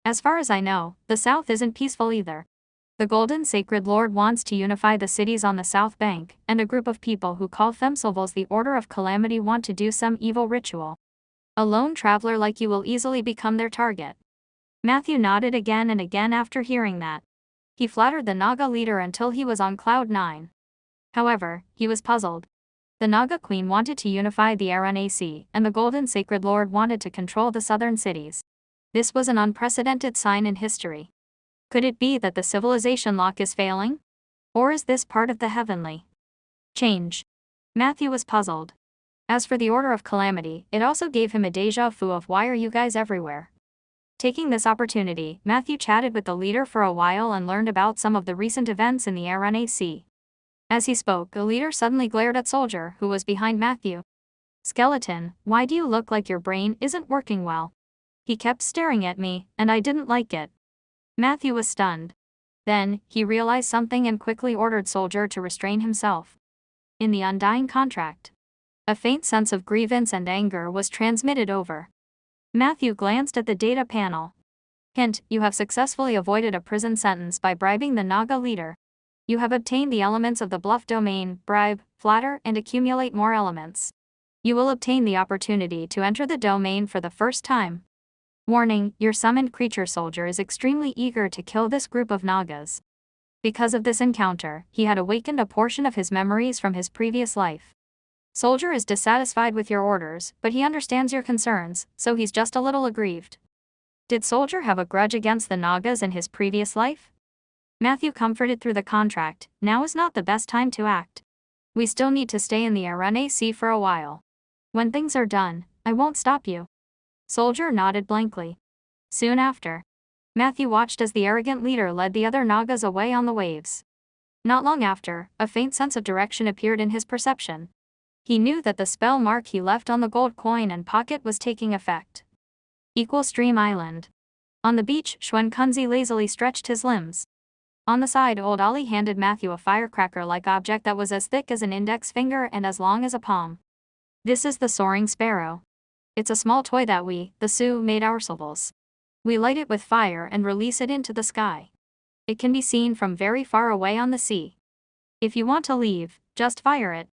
As far as I know, the south isn't peaceful either. The Golden Sacred Lord wants to unify the cities on the south bank, and a group of people who call themselves the Order of Calamity want to do some evil ritual. A lone traveler like you will easily become their target. Matthew nodded again and again after hearing that. He flattered the Naga leader until he was on cloud 9. However, he was puzzled. The Naga Queen wanted to unify the RNAC, and the Golden Sacred Lord wanted to control the southern cities. This was an unprecedented sign in history. Could it be that the civilization lock is failing? Or is this part of the heavenly change? Matthew was puzzled. As for the Order of Calamity, it also gave him a déjà vu of why are you guys everywhere? Taking this opportunity, Matthew chatted with the leader for a while and learned about some of the recent events in the RNAC. As he spoke, the leader suddenly glared at Soldier, who was behind Matthew. Skeleton, why do you look like your brain isn't working well? He kept staring at me, and I didn't like it. Matthew was stunned. Then, he realized something and quickly ordered Soldier to restrain himself. In the undying contract, a faint sense of grievance and anger was transmitted over. Matthew glanced at the data panel. Hint, you have successfully avoided a prison sentence by bribing the Naga leader. You have obtained the elements of the bluff domain, bribe, flatter, and accumulate more elements. You will obtain the opportunity to enter the domain for the first time. Warning, your summoned creature Soldier is extremely eager to kill this group of Nagas. Because of this encounter, he had awakened a portion of his memories from his previous life. Soldier is dissatisfied with your orders, but he understands your concerns, so he's just a little aggrieved. Did Soldier have a grudge against the Nagas in his previous life? Matthew comforted through the contract, now is not the best time to act. We still need to stay in the RNAC for a while. When things are done, I won't stop you. Soldier nodded blankly. Soon after, Matthew watched as the arrogant leader led the other Nagas away on the waves. Not long after, a faint sense of direction appeared in his perception. He knew that the spell mark he left on the gold coin and pocket was taking effect. Equal Stream Island. On the beach, Shwen Kunzi lazily stretched his limbs. On the side, Old Ali handed Matthew a firecracker-like object that was as thick as an index finger and as long as a palm. This is the Soaring Sparrow. It's a small toy that we, the Sioux, made ourselves. We light it with fire and release it into the sky. It can be seen from very far away on the sea. If you want to leave, just fire it.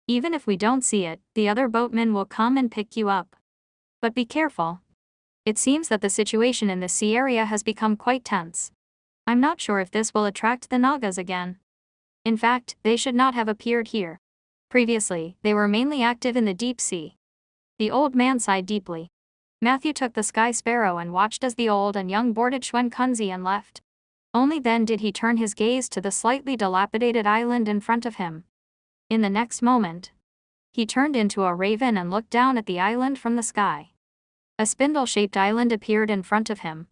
Even if we don't see it, the other boatmen will come and pick you up. But be careful. It seems that the situation in the sea area has become quite tense. I'm not sure if this will attract the Nagas again. In fact, they should not have appeared here. Previously, they were mainly active in the deep sea. The old man sighed deeply. Matthew took the sky sparrow and watched as the old and young boarded Shwen Kunzi and left. Only then did he turn his gaze to the slightly dilapidated island in front of him. In the next moment, he turned into a raven and looked down at the island from the sky. A spindle-shaped island appeared in front of him.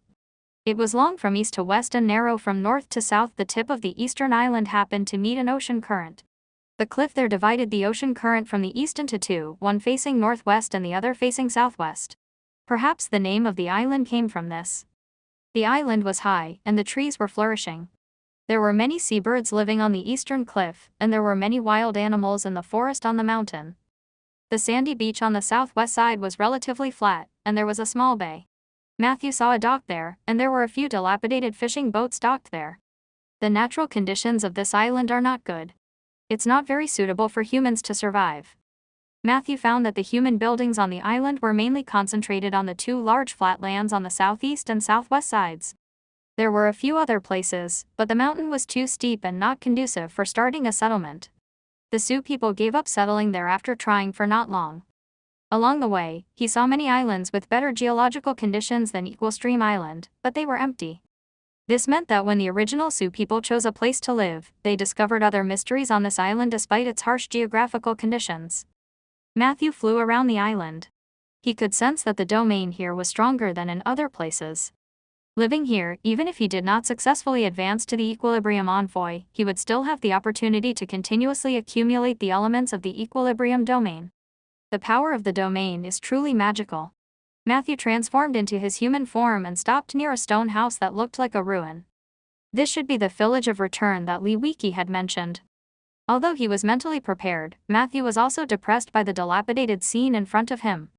It was long from east to west and narrow from north to south. The tip of the eastern island happened to meet an ocean current. The cliff there divided the ocean current from the east into two, one facing northwest and the other facing southwest. Perhaps the name of the island came from this. The island was high, and the trees were flourishing. There were many seabirds living on the eastern cliff, and there were many wild animals in the forest on the mountain. The sandy beach on the southwest side was relatively flat, and there was a small bay. Matthew saw a dock there, and there were a few dilapidated fishing boats docked there. The natural conditions of this island are not good. It's not very suitable for humans to survive. Matthew found that the human buildings on the island were mainly concentrated on the two large flatlands on the southeast and southwest sides. There were a few other places, but the mountain was too steep and not conducive for starting a settlement. The Sioux people gave up settling there after trying for not long. Along the way, he saw many islands with better geological conditions than Equal Stream Island, but they were empty. This meant that when the original Sioux people chose a place to live, they discovered other mysteries on this island despite its harsh geographical conditions. Matthew flew around the island. He could sense that the domain here was stronger than in other places. Living here, even if he did not successfully advance to the Equilibrium Envoy, he would still have the opportunity to continuously accumulate the elements of the Equilibrium domain. The power of the domain is truly magical. Matthew transformed into his human form and stopped near a stone house that looked like a ruin. This should be the village of return that Lee Wiki had mentioned. Although he was mentally prepared, Matthew was also depressed by the dilapidated scene in front of him.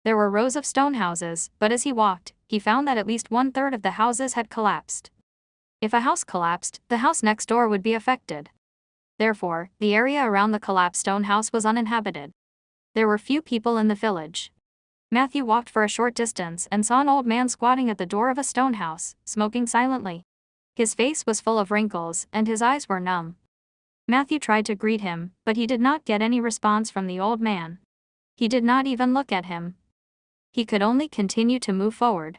There were rows of stone houses, but as he walked, he found that at least 1/3 of the houses had collapsed. If a house collapsed, the house next door would be affected. Therefore, the area around the collapsed stone house was uninhabited. There were few people in the village. Matthew walked for a short distance and saw an old man squatting at the door of a stone house, smoking silently. His face was full of wrinkles, and his eyes were numb. Matthew tried to greet him, but he did not get any response from the old man. He did not even look at him. He could only continue to move forward.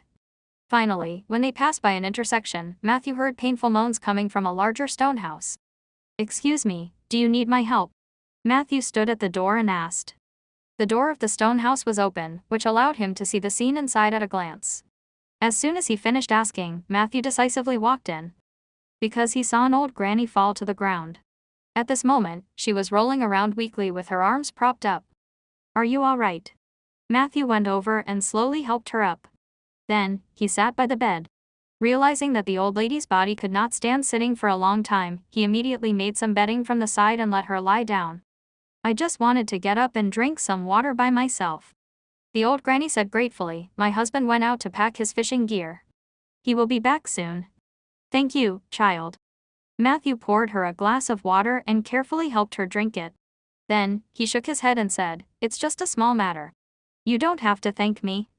Finally, when they passed by an intersection, Matthew heard painful moans coming from a larger stone house. "Excuse me, do you need my help?" Matthew stood at the door and asked. The door of the stone house was open, which allowed him to see the scene inside at a glance. As soon as he finished asking, Matthew decisively walked in. Because he saw an old granny fall to the ground. At this moment, she was rolling around weakly with her arms propped up. "Are you all right?" Matthew went over and slowly helped her up. Then, he sat by the bed. Realizing that the old lady's body could not stand sitting for a long time, he immediately made some bedding from the side and let her lie down. "I just wanted to get up and drink some water by myself," the old granny said gratefully. "My husband went out to pack his fishing gear. He will be back soon." "Thank you, child." Matthew poured her a glass of water and carefully helped her drink it. Then, he shook his head and said, "It's just a small matter. You don't have to thank me."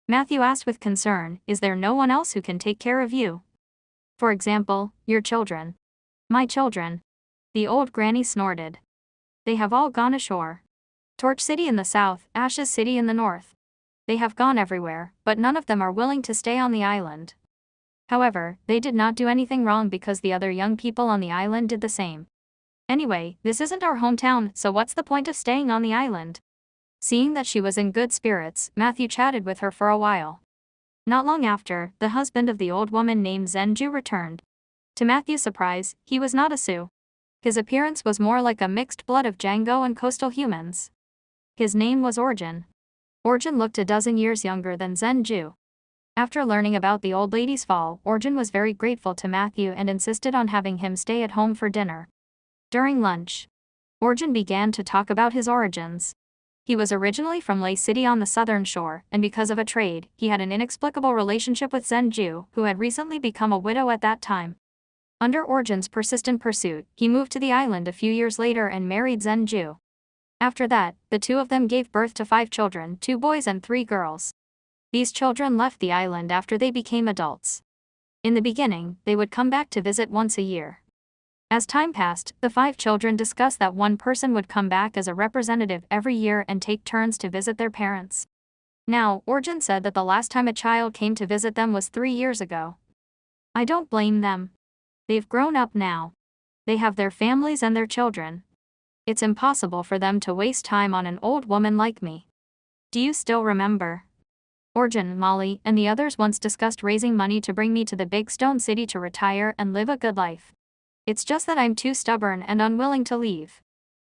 Matthew asked with concern, "Is there no one else who can take care of you? For example, your children?" "My children?" The old granny snorted. "They have all gone ashore. Torch City in the south, Ashes City in the north. They have gone everywhere, but none of them are willing to stay on the island. However, they did not do anything wrong because the other young people on the island did the same. Anyway, this isn't our hometown, so what's the point of staying on the island?" Seeing that she was in good spirits, Matthew chatted with her for a while. Not long after, the husband of the old woman named Zenju returned. To Matthew's surprise, he was not a Sioux. His appearance was more like a mixed blood of Django and coastal humans. His name was Orjin. Orjin looked a dozen years younger than Zenju. After learning about the old lady's fall, Orjin was very grateful to Matthew and insisted on having him stay at home for dinner. During lunch, Orjin began to talk about his origins. He was originally from Lei City on the southern shore, and because of a trade, he had an inexplicable relationship with Zenju, who had recently become a widow at that time. Under Orjin's persistent pursuit, he moved to the island a few years later and married Zenju. After that, the two of them gave birth to 5 children, 2 boys and 3 girls. These children left the island after they became adults. In the beginning, they would come back to visit once a year. As time passed, the 5 children discussed that one person would come back as a representative every year and take turns to visit their parents. Now, Orjin said that the last time a child came to visit them was 3 years ago. "I don't blame them. They've grown up now. They have their families and their children. It's impossible for them to waste time on an old woman like me. Do you still remember? Orjin, Molly, and the others once discussed raising money to bring me to the big stone city to retire and live a good life. It's just that I'm too stubborn and unwilling to leave."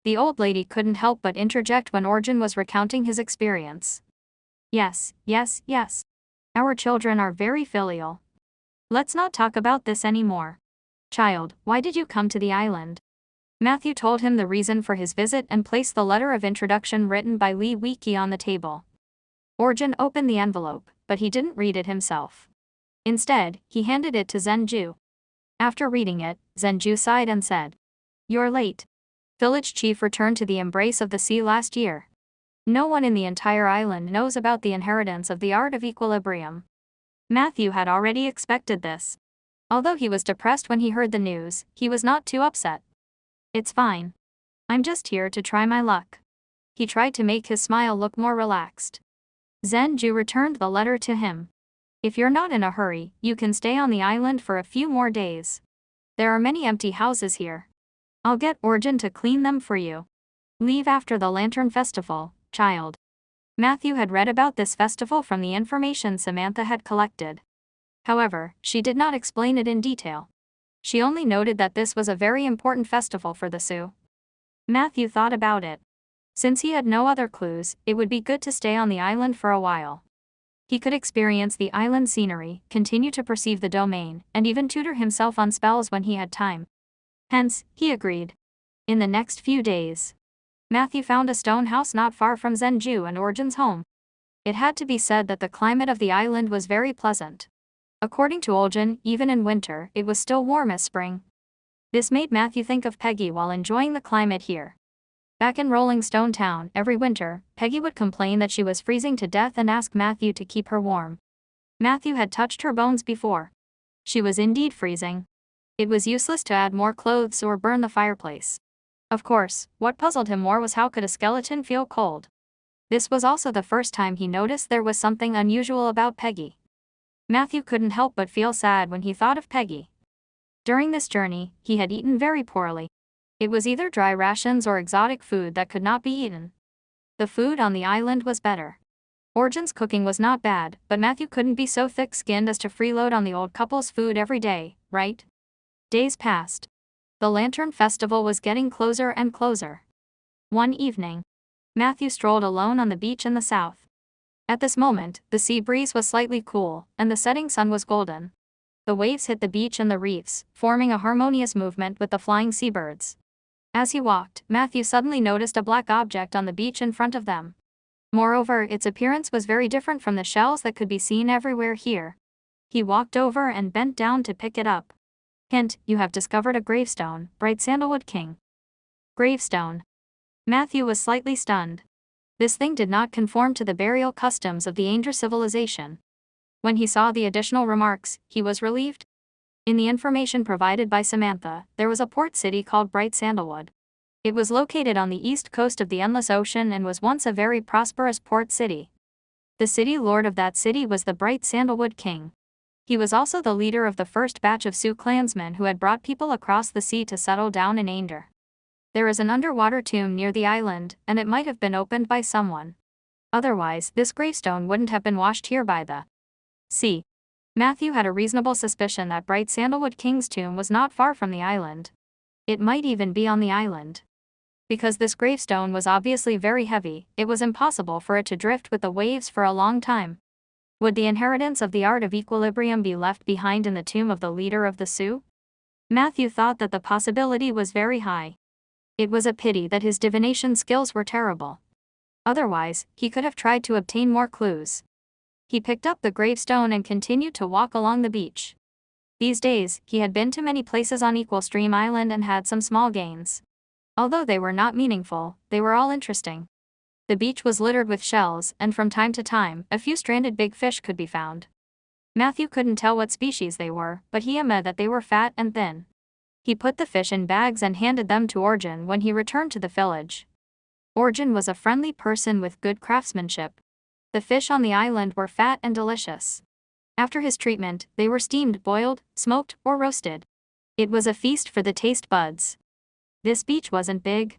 The old lady couldn't help but interject when Orjin was recounting his experience. Yes. Our children are very filial. Let's not talk about this anymore. Child, why did you come to the island?" Matthew told him the reason for his visit and placed the letter of introduction written by Li Wiki on the table. Orjin opened the envelope, but he didn't read it himself. Instead, he handed it to Zenju. After reading it, Zenju sighed and said, "You're late. Village chief returned to the embrace of the sea last year. No one in the entire island knows about the inheritance of the art of equilibrium." Matthew had already expected this. Although he was depressed when he heard the news, he was not too upset. "It's fine. I'm just here to try my luck." He tried to make his smile look more relaxed. Zenju returned the letter to him. "If you're not in a hurry, you can stay on the island for a few more days. There are many empty houses here. I'll get Orjin to clean them for you. Leave after the Lantern Festival, child." Matthew had read about this festival from the information Samantha had collected. However, she did not explain it in detail. She only noted that this was a very important festival for the Sioux. Matthew thought about it. Since he had no other clues, it would be good to stay on the island for a while. He could experience the island scenery, continue to perceive the domain, and even tutor himself on spells when he had time. Hence, he agreed. In the next few days, Matthew found a stone house not far from Zenju and Orjin's home. It had to be said that the climate of the island was very pleasant. According to Oljan, even in winter, it was still warm as spring. This made Matthew think of Peggy while enjoying the climate here. Back in Rolling Stone Town, every winter, Peggy would complain that she was freezing to death and ask Matthew to keep her warm. Matthew had touched her bones before. She was indeed freezing. It was useless to add more clothes or burn the fireplace. Of course, what puzzled him more was how could a skeleton feel cold? This was also the first time he noticed there was something unusual about Peggy. Matthew couldn't help but feel sad when he thought of Peggy. During this journey, he had eaten very poorly. It was either dry rations or exotic food that could not be eaten. The food on the island was better. Orjan's cooking was not bad, but Matthew couldn't be so thick-skinned as to freeload on the old couple's food every day, right? Days passed. The Lantern Festival was getting closer and closer. One evening, Matthew strolled alone on the beach in the south. At this moment, the sea breeze was slightly cool, and the setting sun was golden. The waves hit the beach and the reefs, forming a harmonious movement with the flying seabirds. As he walked, Matthew suddenly noticed a black object on the beach in front of them. Moreover, its appearance was very different from the shells that could be seen everywhere here. He walked over and bent down to pick it up. Hint, you have discovered a gravestone, Bright Sandalwood King. Gravestone. Matthew was slightly stunned. This thing did not conform to the burial customs of the Anger civilization. When he saw the additional remarks, he was relieved. In the information provided by Samantha, there was a port city called Bright Sandalwood. It was located on the east coast of the Endless Ocean and was once a very prosperous port city. The city lord of that city was the Bright Sandalwood King. He was also the leader of the first batch of Sioux clansmen who had brought people across the sea to settle down in Anger. There is an underwater tomb near the island, and it might have been opened by someone. Otherwise, this gravestone wouldn't have been washed here by the sea. Matthew had a reasonable suspicion that Bright Sandalwood King's tomb was not far from the island. It might even be on the island. Because this gravestone was obviously very heavy, it was impossible for it to drift with the waves for a long time. Would the inheritance of the art of equilibrium be left behind in the tomb of the leader of the Sioux? Matthew thought that the possibility was very high. It was a pity that his divination skills were terrible. Otherwise, he could have tried to obtain more clues. He picked up the gravestone and continued to walk along the beach. These days, he had been to many places on Equal Stream Island and had some small gains. Although they were not meaningful, they were all interesting. The beach was littered with shells, and from time to time, a few stranded big fish could be found. Matthew couldn't tell what species they were, but he admitted that they were fat and thin. He put the fish in bags and handed them to Orjan when he returned to the village. Orjan was a friendly person with good craftsmanship. The fish on the island were fat and delicious. After his treatment, they were steamed, boiled, smoked, or roasted. It was a feast for the taste buds. This beach wasn't big.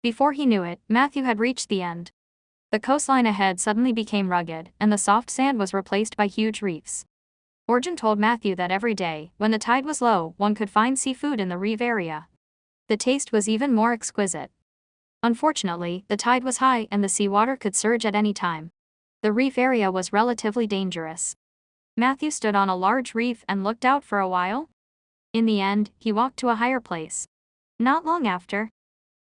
Before he knew it, Matthew had reached the end. The coastline ahead suddenly became rugged, and the soft sand was replaced by huge reefs. Orjan told Matthew that every day, when the tide was low, one could find seafood in the reef area. The taste was even more exquisite. Unfortunately, the tide was high and the seawater could surge at any time. The reef area was relatively dangerous. Matthew stood on a large reef and looked out for a while. In the end, he walked to a higher place. Not long after,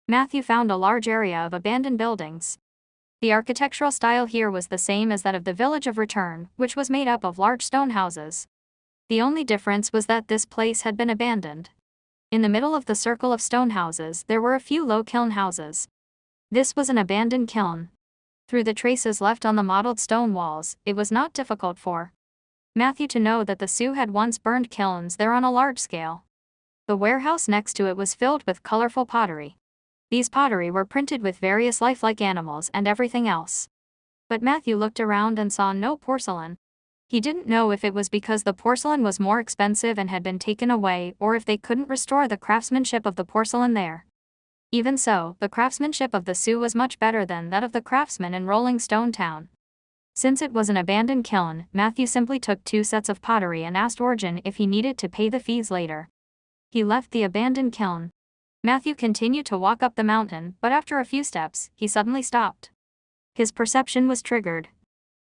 Matthew found a large area of abandoned buildings. The architectural style here was the same as that of the village of Return, which was made up of large stone houses. The only difference was that this place had been abandoned. In the middle of the circle of stone houses there were a few low kiln houses. This was an abandoned kiln. Through the traces left on the mottled stone walls, it was not difficult for Matthew to know that the Sioux had once burned kilns there on a large scale. The warehouse next to it was filled with colorful pottery. These pottery were printed with various lifelike animals and everything else. But Matthew looked around and saw no porcelain. He didn't know if it was because the porcelain was more expensive and had been taken away or if they couldn't restore the craftsmanship of the porcelain there. Even so, the craftsmanship of the Sioux was much better than that of the craftsmen in Rolling Stone Town. Since it was an abandoned kiln, Matthew simply took 2 sets of pottery and asked Orjan if he needed to pay the fees later. He left the abandoned kiln. Matthew continued to walk up the mountain, but after a few steps, he suddenly stopped. His perception was triggered.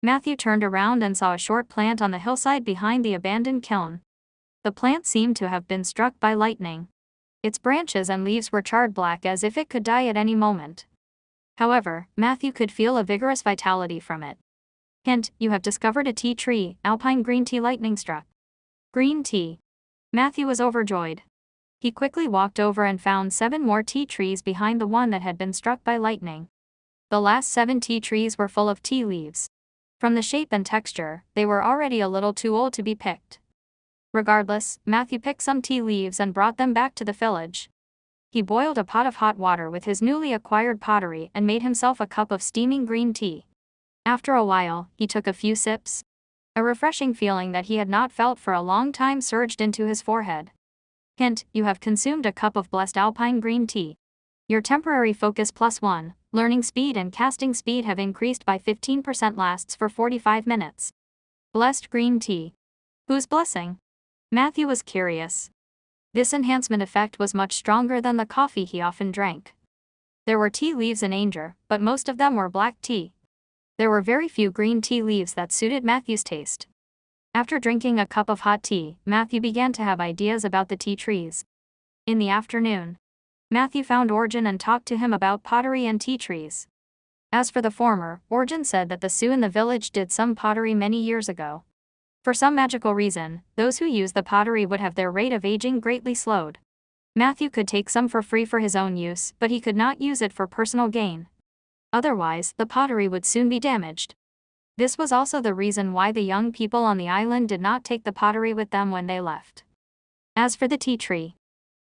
Matthew turned around and saw a short plant on the hillside behind the abandoned kiln. The plant seemed to have been struck by lightning. Its branches and leaves were charred black as if it could die at any moment. However, Matthew could feel a vigorous vitality from it. Hint, you have discovered a tea tree, alpine green tea lightning struck. Green tea. Matthew was overjoyed. He quickly walked over and found 7 more tea trees behind the one that had been struck by lightning. The last 7 tea trees were full of tea leaves. From the shape and texture, they were already a little too old to be picked. Regardless, Matthew picked some tea leaves and brought them back to the village. He boiled a pot of hot water with his newly acquired pottery and made himself a cup of steaming green tea. After a while, he took a few sips. A refreshing feeling that he had not felt for a long time surged into his forehead. Hint, you have consumed a cup of blessed alpine green tea. Your temporary focus +1, learning speed and casting speed have increased by 15%, lasts for 45 minutes. Blessed green tea. Whose blessing? Matthew was curious. This enhancement effect was much stronger than the coffee he often drank. There were tea leaves in Anger, but most of them were black tea. There were very few green tea leaves that suited Matthew's taste. After drinking a cup of hot tea, Matthew began to have ideas about the tea trees. In the afternoon, Matthew found Orjan and talked to him about pottery and tea trees. As for the former, Orjan said that the Sioux in the village did some pottery many years ago. For some magical reason, those who used the pottery would have their rate of aging greatly slowed. Matthew could take some for free for his own use, but he could not use it for personal gain. Otherwise, the pottery would soon be damaged. This was also the reason why the young people on the island did not take the pottery with them when they left. As for the tea tree,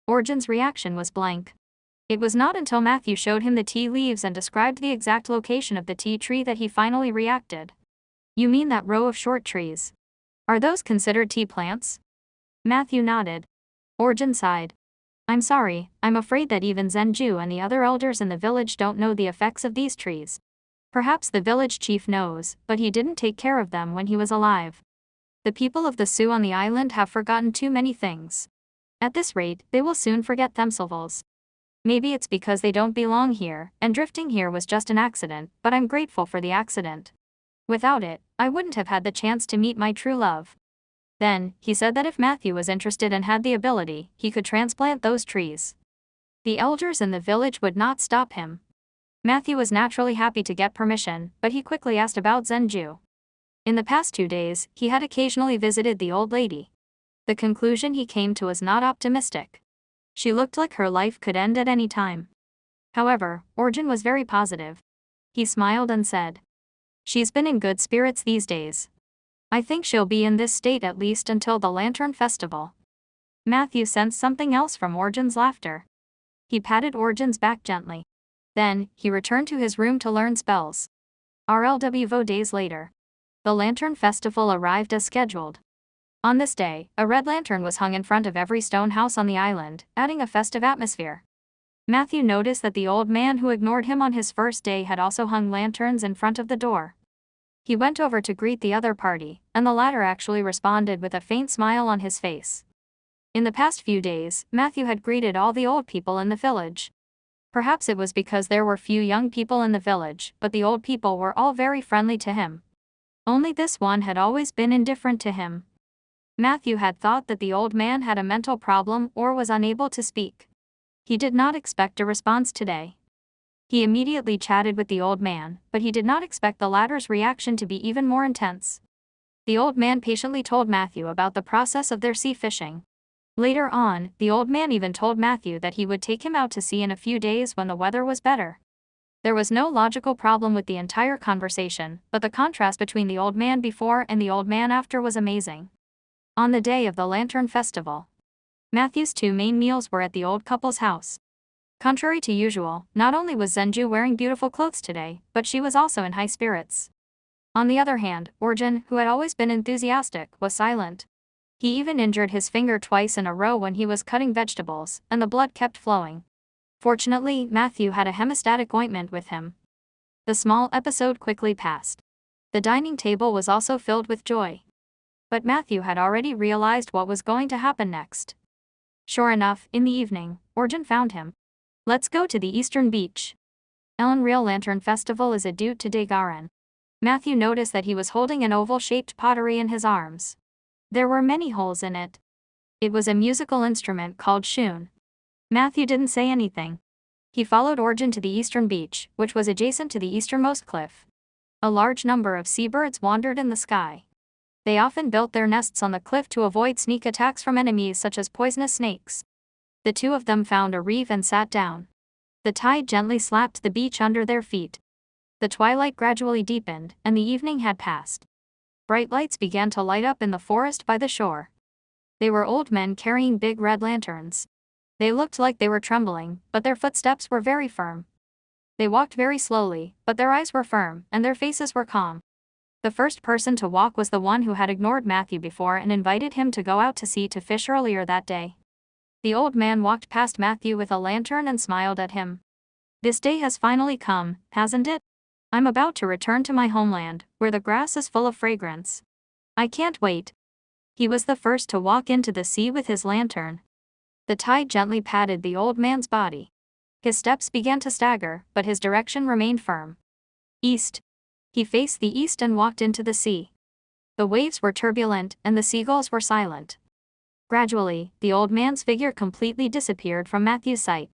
Orjan's reaction was blank. It was not until Matthew showed him the tea leaves and described the exact location of the tea tree that he finally reacted. You mean that row of short trees? Are those considered tea plants? Matthew nodded. Orjan sighed. I'm sorry, I'm afraid that even Zenju and the other elders in the village don't know the effects of these trees. Perhaps the village chief knows, but he didn't take care of them when he was alive. The people of the Sioux on the island have forgotten too many things. At this rate, they will soon forget themselves. Maybe it's because they don't belong here, and drifting here was just an accident, but I'm grateful for the accident. Without it, I wouldn't have had the chance to meet my true love. Then, he said that if Matthew was interested and had the ability, he could transplant those trees. The elders in the village would not stop him. Matthew was naturally happy to get permission, but he quickly asked about Zenju. In the past 2 days, he had occasionally visited the old lady. The conclusion he came to was not optimistic. She looked like her life could end at any time. However, Orjan was very positive. He smiled and said, "She's been in good spirits these days. I think she'll be in this state at least until the Lantern Festival." Matthew sensed something else from Orjan's laughter. He patted Orjan's back gently. Then, he returned to his room to learn spells. RLWO days later. The Lantern Festival arrived as scheduled. On this day, a red lantern was hung in front of every stone house on the island, adding a festive atmosphere. Matthew noticed that the old man who ignored him on his first day had also hung lanterns in front of the door. He went over to greet the other party, and the latter actually responded with a faint smile on his face. In the past few days, Matthew had greeted all the old people in the village. Perhaps it was because there were few young people in the village, but the old people were all very friendly to him. Only this one had always been indifferent to him. Matthew had thought that the old man had a mental problem or was unable to speak. He did not expect a response today. He immediately chatted with the old man, but he did not expect the latter's reaction to be even more intense. The old man patiently told Matthew about the process of their sea fishing. Later on, the old man even told Matthew that he would take him out to sea in a few days when the weather was better. There was no logical problem with the entire conversation, but the contrast between the old man before and the old man after was amazing. On the day of the Lantern Festival, Matthew's 2 main meals were at the old couple's house. Contrary to usual, not only was Zenju wearing beautiful clothes today, but she was also in high spirits. On the other hand, Orjan, who had always been enthusiastic, was silent. He even injured his finger twice in a row when he was cutting vegetables, and the blood kept flowing. Fortunately, Matthew had a hemostatic ointment with him. The small episode quickly passed. The dining table was also filled with joy. But Matthew had already realized what was going to happen next. Sure enough, in the evening, Orjan found him. "Let's go to the eastern beach. Ellen Real Lantern Festival is a due to Dagaran." Matthew noticed that he was holding an oval-shaped pottery in his arms. There were many holes in it. It was a musical instrument called shun. Matthew didn't say anything. He followed Orjan to the eastern beach, which was adjacent to the easternmost cliff. A large number of seabirds wandered in the sky. They often built their nests on the cliff to avoid sneak attacks from enemies such as poisonous snakes. The two of them found a reef and sat down. The tide gently slapped the beach under their feet. The twilight gradually deepened, and the evening had passed. Bright lights began to light up in the forest by the shore. They were old men carrying big red lanterns. They looked like they were trembling, but their footsteps were very firm. They walked very slowly, but their eyes were firm, and their faces were calm. The first person to walk was the one who had ignored Matthew before and invited him to go out to sea to fish earlier that day. The old man walked past Matthew with a lantern and smiled at him. "This day has finally come, hasn't it? I'm about to return to my homeland, where the grass is full of fragrance. I can't wait." He was the first to walk into the sea with his lantern. The tide gently patted the old man's body. His steps began to stagger, but his direction remained firm. East. He faced the east and walked into the sea. The waves were turbulent, and the seagulls were silent. Gradually, the old man's figure completely disappeared from Matthew's sight.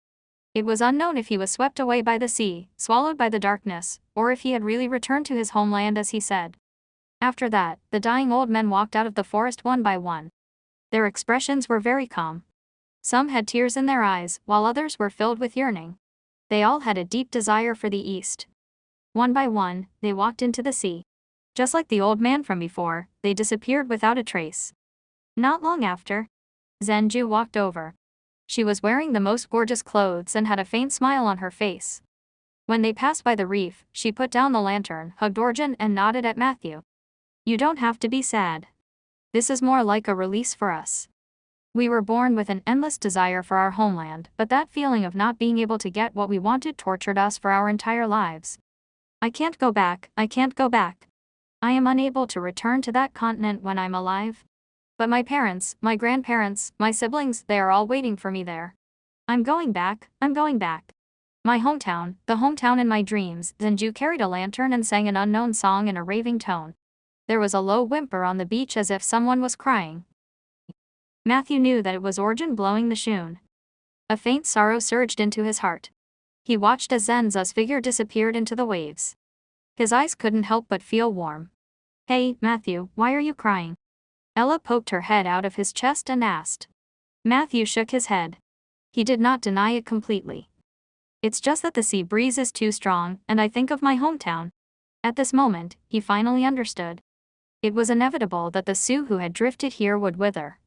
It was unknown if he was swept away by the sea, swallowed by the darkness, or if he had really returned to his homeland as he said. After that, the dying old men walked out of the forest one by one. Their expressions were very calm. Some had tears in their eyes, while others were filled with yearning. They all had a deep desire for the East. One by one, they walked into the sea. Just like the old man from before, they disappeared without a trace. Not long after, Zenju walked over. She was wearing the most gorgeous clothes and had a faint smile on her face. When they passed by the reef, she put down the lantern, hugged Orjun and nodded at Matthew. "You don't have to be sad. This is more like a release for us. We were born with an endless desire for our homeland, but that feeling of not being able to get what we wanted tortured us for our entire lives. I can't go back, I can't go back. I am unable to return to that continent when I'm alive. But my parents, my grandparents, my siblings, they are all waiting for me there. I'm going back, I'm going back. My hometown, the hometown in my dreams." Zenju carried a lantern and sang an unknown song in a raving tone. There was a low whimper on the beach as if someone was crying. Matthew knew that it was Orjun blowing the shoon. A faint sorrow surged into his heart. He watched as Zenza's figure disappeared into the waves. His eyes couldn't help but feel warm. "Hey, Matthew, why are you crying?" Ella poked her head out of his chest and asked. Matthew shook his head. He did not deny it completely. "It's just that the sea breeze is too strong, and I think of my hometown." At this moment, he finally understood. It was inevitable that the Sioux who had drifted here would wither.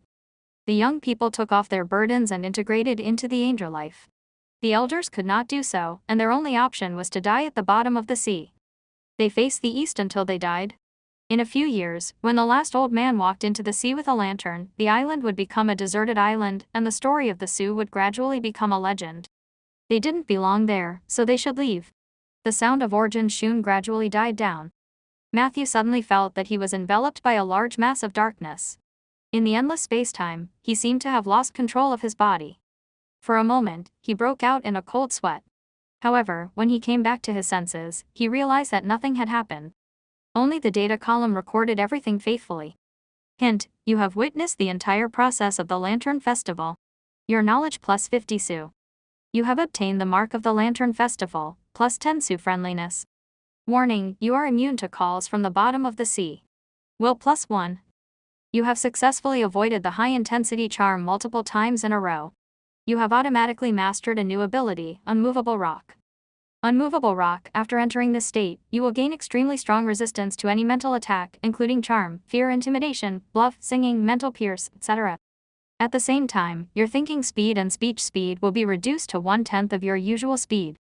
The young people took off their burdens and integrated into the angel life. The elders could not do so, and their only option was to die at the bottom of the sea. They faced the east until they died. In a few years, when the last old man walked into the sea with a lantern, the island would become a deserted island, and the story of the Sioux would gradually become a legend. They didn't belong there, so they should leave. The sound of Orjun's shoon gradually died down. Matthew suddenly felt that he was enveloped by a large mass of darkness. In the endless space-time, he seemed to have lost control of his body. For a moment, he broke out in a cold sweat. However, when he came back to his senses, he realized that nothing had happened. Only the data column recorded everything faithfully. Hint: you have witnessed the entire process of the Lantern Festival. Your knowledge plus 50 Su. You have obtained the mark of the Lantern Festival, plus 10 Su friendliness. Warning: you are immune to calls from the bottom of the sea. Will plus 1. You have successfully avoided the high-intensity charm multiple times in a row. You have automatically mastered a new ability, Unmovable Rock. Unmovable Rock: after entering this state, you will gain extremely strong resistance to any mental attack, including charm, fear, intimidation, bluff, singing, mental pierce, etc. At the same time, your thinking speed and speech speed will be reduced to 1/10 of your usual speed.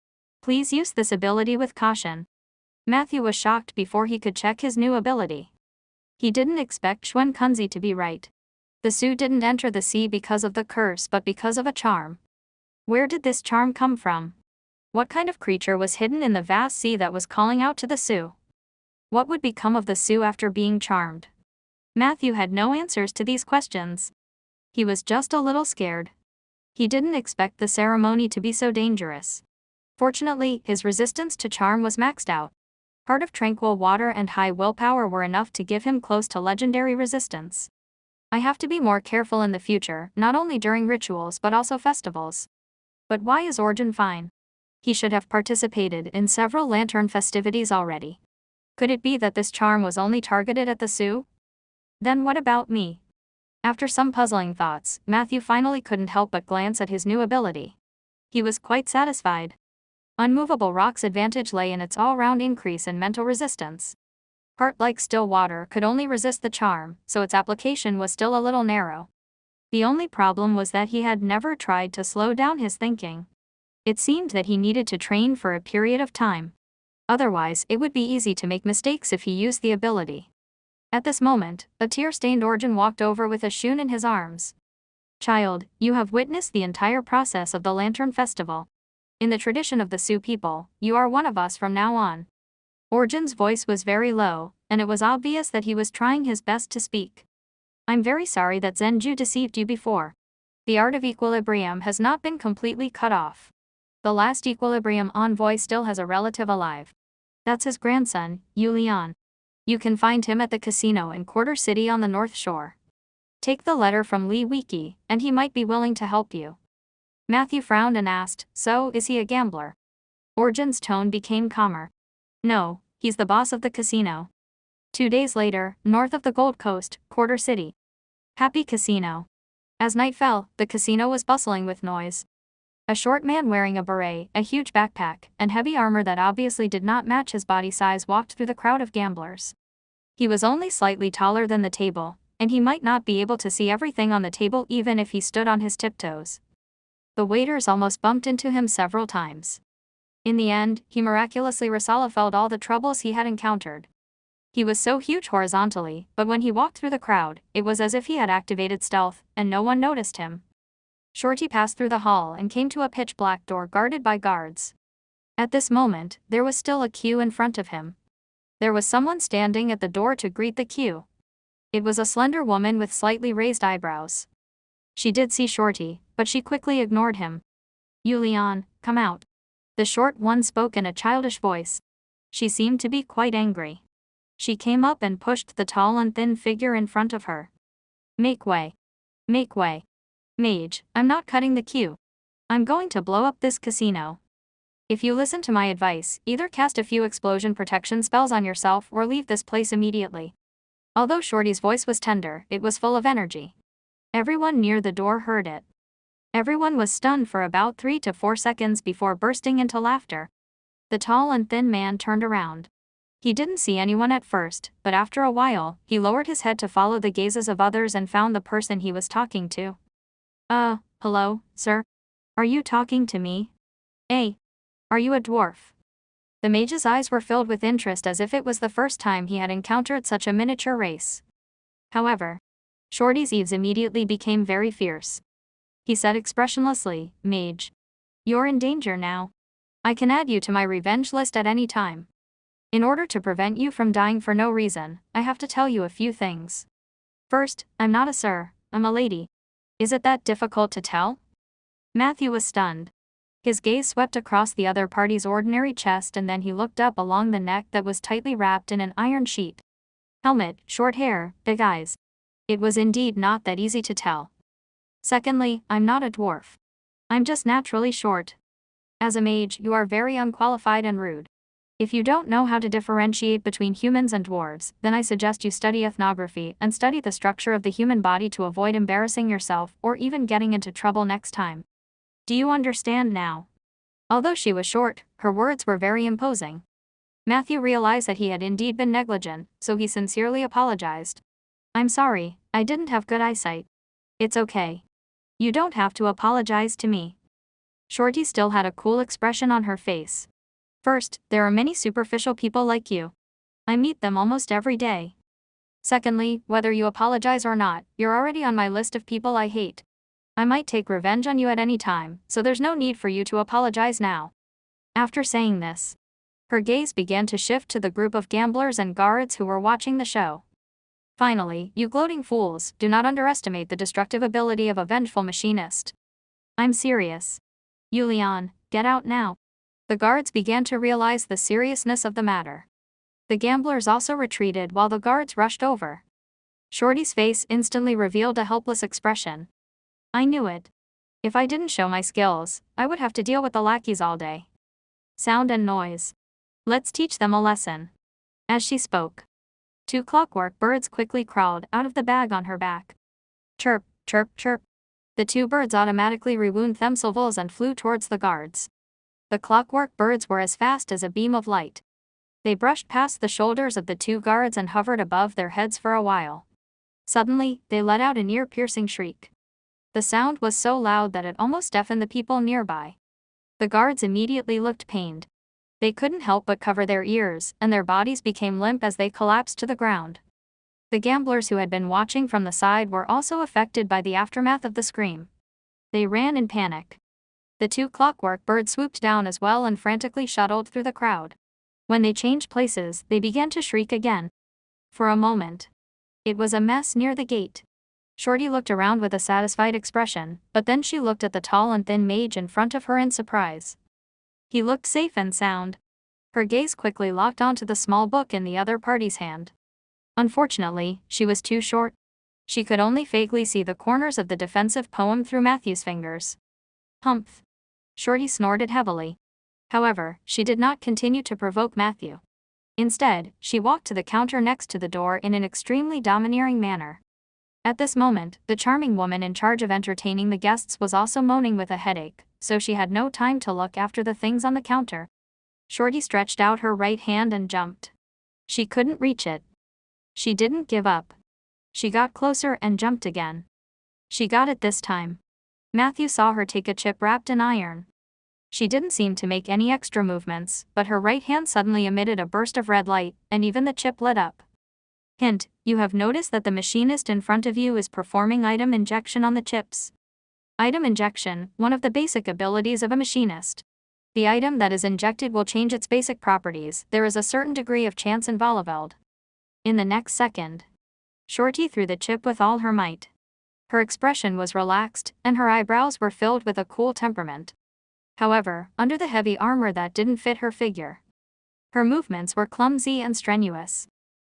Please use this ability with caution. Matthew was shocked before he could check his new ability. He didn't expect Xuan Kunzi to be right. The Sioux didn't enter the sea because of the curse but because of a charm. Where did this charm come from? What kind of creature was hidden in the vast sea that was calling out to the Sioux? What would become of the Sioux after being charmed? Matthew had no answers to these questions. He was just a little scared. He didn't expect the ceremony to be so dangerous. Fortunately, his resistance to charm was maxed out. Heart of tranquil water and high willpower were enough to give him close to legendary resistance. I have to be more careful in the future, not only during rituals but also festivals. But why is Orjun fine? He should have participated in several lantern festivities already. Could it be that this charm was only targeted at the Sioux? Then what about me? After some puzzling thoughts, Matthew finally couldn't help but glance at his new ability. He was quite satisfied. Unmovable Rock's advantage lay in its all-round increase in mental resistance. Heart, like still water, could only resist the charm, so its application was still a little narrow. The only problem was that he had never tried to slow down his thinking. It seemed that he needed to train for a period of time. Otherwise, it would be easy to make mistakes if he used the ability. At this moment, a tear-stained Origin walked over with a shun in his arms. "Child, you have witnessed the entire process of the Lantern Festival. In the tradition of the Sioux people, you are one of us from now on." Origin's voice was very low, and it was obvious that he was trying his best to speak. "I'm very sorry that Zenju deceived you before. The art of equilibrium has not been completely cut off. The last equilibrium envoy still has a relative alive. That's his grandson, Yulian. You can find him at the casino in Quarter City on the North Shore. Take the letter from Lee Wiki, and he might be willing to help you." Matthew frowned and asked, "So, is he a gambler?" Origin's tone became calmer. "No, he's the boss of the casino." 2 days later, north of the Gold Coast, Quarter City. Happy Casino. As night fell, the casino was bustling with noise. A short man wearing a beret, a huge backpack, and heavy armor that obviously did not match his body size walked through the crowd of gamblers. He was only slightly taller than the table, and he might not be able to see everything on the table even if he stood on his tiptoes. The waiters almost bumped into him several times. In the end, he miraculously resolved all the troubles he had encountered. He was so huge horizontally, but when he walked through the crowd, it was as if he had activated stealth, and no one noticed him. Shorty passed through the hall and came to a pitch-black door guarded by guards. At this moment, there was still a queue in front of him. There was someone standing at the door to greet the queue. It was a slender woman with slightly raised eyebrows. She did see Shorty, but she quickly ignored him. "Yulian, come out." The short one spoke in a childish voice. She seemed to be quite angry. She came up and pushed the tall and thin figure in front of her. "Make way. Make way. Mage, I'm not cutting the queue. I'm going to blow up this casino. If you listen to my advice, either cast a few explosion protection spells on yourself or leave this place immediately." Although Shorty's voice was tender, it was full of energy. Everyone near the door heard it. Everyone was stunned for about 3 to 4 seconds before bursting into laughter. The tall and thin man turned around. He didn't see anyone at first, but after a while, he lowered his head to follow the gazes of others and found the person he was talking to. Hello, sir? Are you talking to me? Hey, are you a dwarf?" The mage's eyes were filled with interest as if it was the first time he had encountered such a miniature race. However, Shorty's eyes immediately became very fierce. He said expressionlessly, "Mage, you're in danger now. I can add you to my revenge list at any time. In order to prevent you from dying for no reason, I have to tell you a few things. First, I'm not a sir, I'm a lady. Is it that difficult to tell?" Matthew was stunned. His gaze swept across the other party's ordinary chest and then he looked up along the neck that was tightly wrapped in an iron sheet. Helmet, short hair, big eyes. It was indeed not that easy to tell. Secondly, I'm not a dwarf. I'm just naturally short. As a mage, you are very unqualified and rude. If you don't know how to differentiate between humans and dwarves, then I suggest you study ethnography and study the structure of the human body to avoid embarrassing yourself or even getting into trouble next time. Do you understand now? Although she was short, her words were very imposing. Matthew realized that he had indeed been negligent, so he sincerely apologized. "I'm sorry, I didn't have good eyesight." "It's okay. You don't have to apologize to me." Shorty still had a cool expression on her face. "First, there are many superficial people like you. I meet them almost every day. Secondly, whether you apologize or not, you're already on my list of people I hate. I might take revenge on you at any time, so there's no need for you to apologize now." After saying this, her gaze began to shift to the group of gamblers and guards who were watching the show. "Finally, you gloating fools, do not underestimate the destructive ability of a vengeful machinist. I'm serious. Yulian, get out now." The guards began to realize the seriousness of the matter. The gamblers also retreated while the guards rushed over. Shorty's face instantly revealed a helpless expression. "I knew it. If I didn't show my skills, I would have to deal with the lackeys all day. Sound and noise. Let's teach them a lesson." As she spoke, 2 clockwork birds quickly crawled out of the bag on her back. Chirp, chirp, chirp. The 2 birds automatically rewound themselves and flew towards the guards. The clockwork birds were as fast as a beam of light. They brushed past the shoulders of the 2 guards and hovered above their heads for a while. Suddenly, they let out an ear-piercing shriek. The sound was so loud that it almost deafened the people nearby. The guards immediately looked pained. They couldn't help but cover their ears, and their bodies became limp as they collapsed to the ground. The gamblers who had been watching from the side were also affected by the aftermath of the scream. They ran in panic. The 2 clockwork birds swooped down as well and frantically shuttled through the crowd. When they changed places, they began to shriek again. For a moment, it was a mess near the gate. Shorty looked around with a satisfied expression, but then she looked at the tall and thin mage in front of her in surprise. He looked safe and sound. Her gaze quickly locked onto the small book in the other party's hand. Unfortunately, she was too short. She could only vaguely see the corners of the defensive poem through Matthew's fingers. Humph. Shorty snorted heavily. However, she did not continue to provoke Matthew. Instead, she walked to the counter next to the door in an extremely domineering manner. At this moment, the charming woman in charge of entertaining the guests was also moaning with a headache, so she had no time to look after the things on the counter. Shorty stretched out her right hand and jumped. She couldn't reach it. She didn't give up. She got closer and jumped again. She got it this time. Matthew saw her take a chip wrapped in iron. She didn't seem to make any extra movements, but her right hand suddenly emitted a burst of red light, and even the chip lit up. Hint, you have noticed that the machinist in front of you is performing item injection on the chips. Item injection, one of the basic abilities of a machinist. The item that is injected will change its basic properties. There is a certain degree of chance involved. In the next second, Shorty threw the chip with all her might. Her expression was relaxed, and her eyebrows were filled with a cool temperament. However, under the heavy armor that didn't fit her figure, her movements were clumsy and strenuous.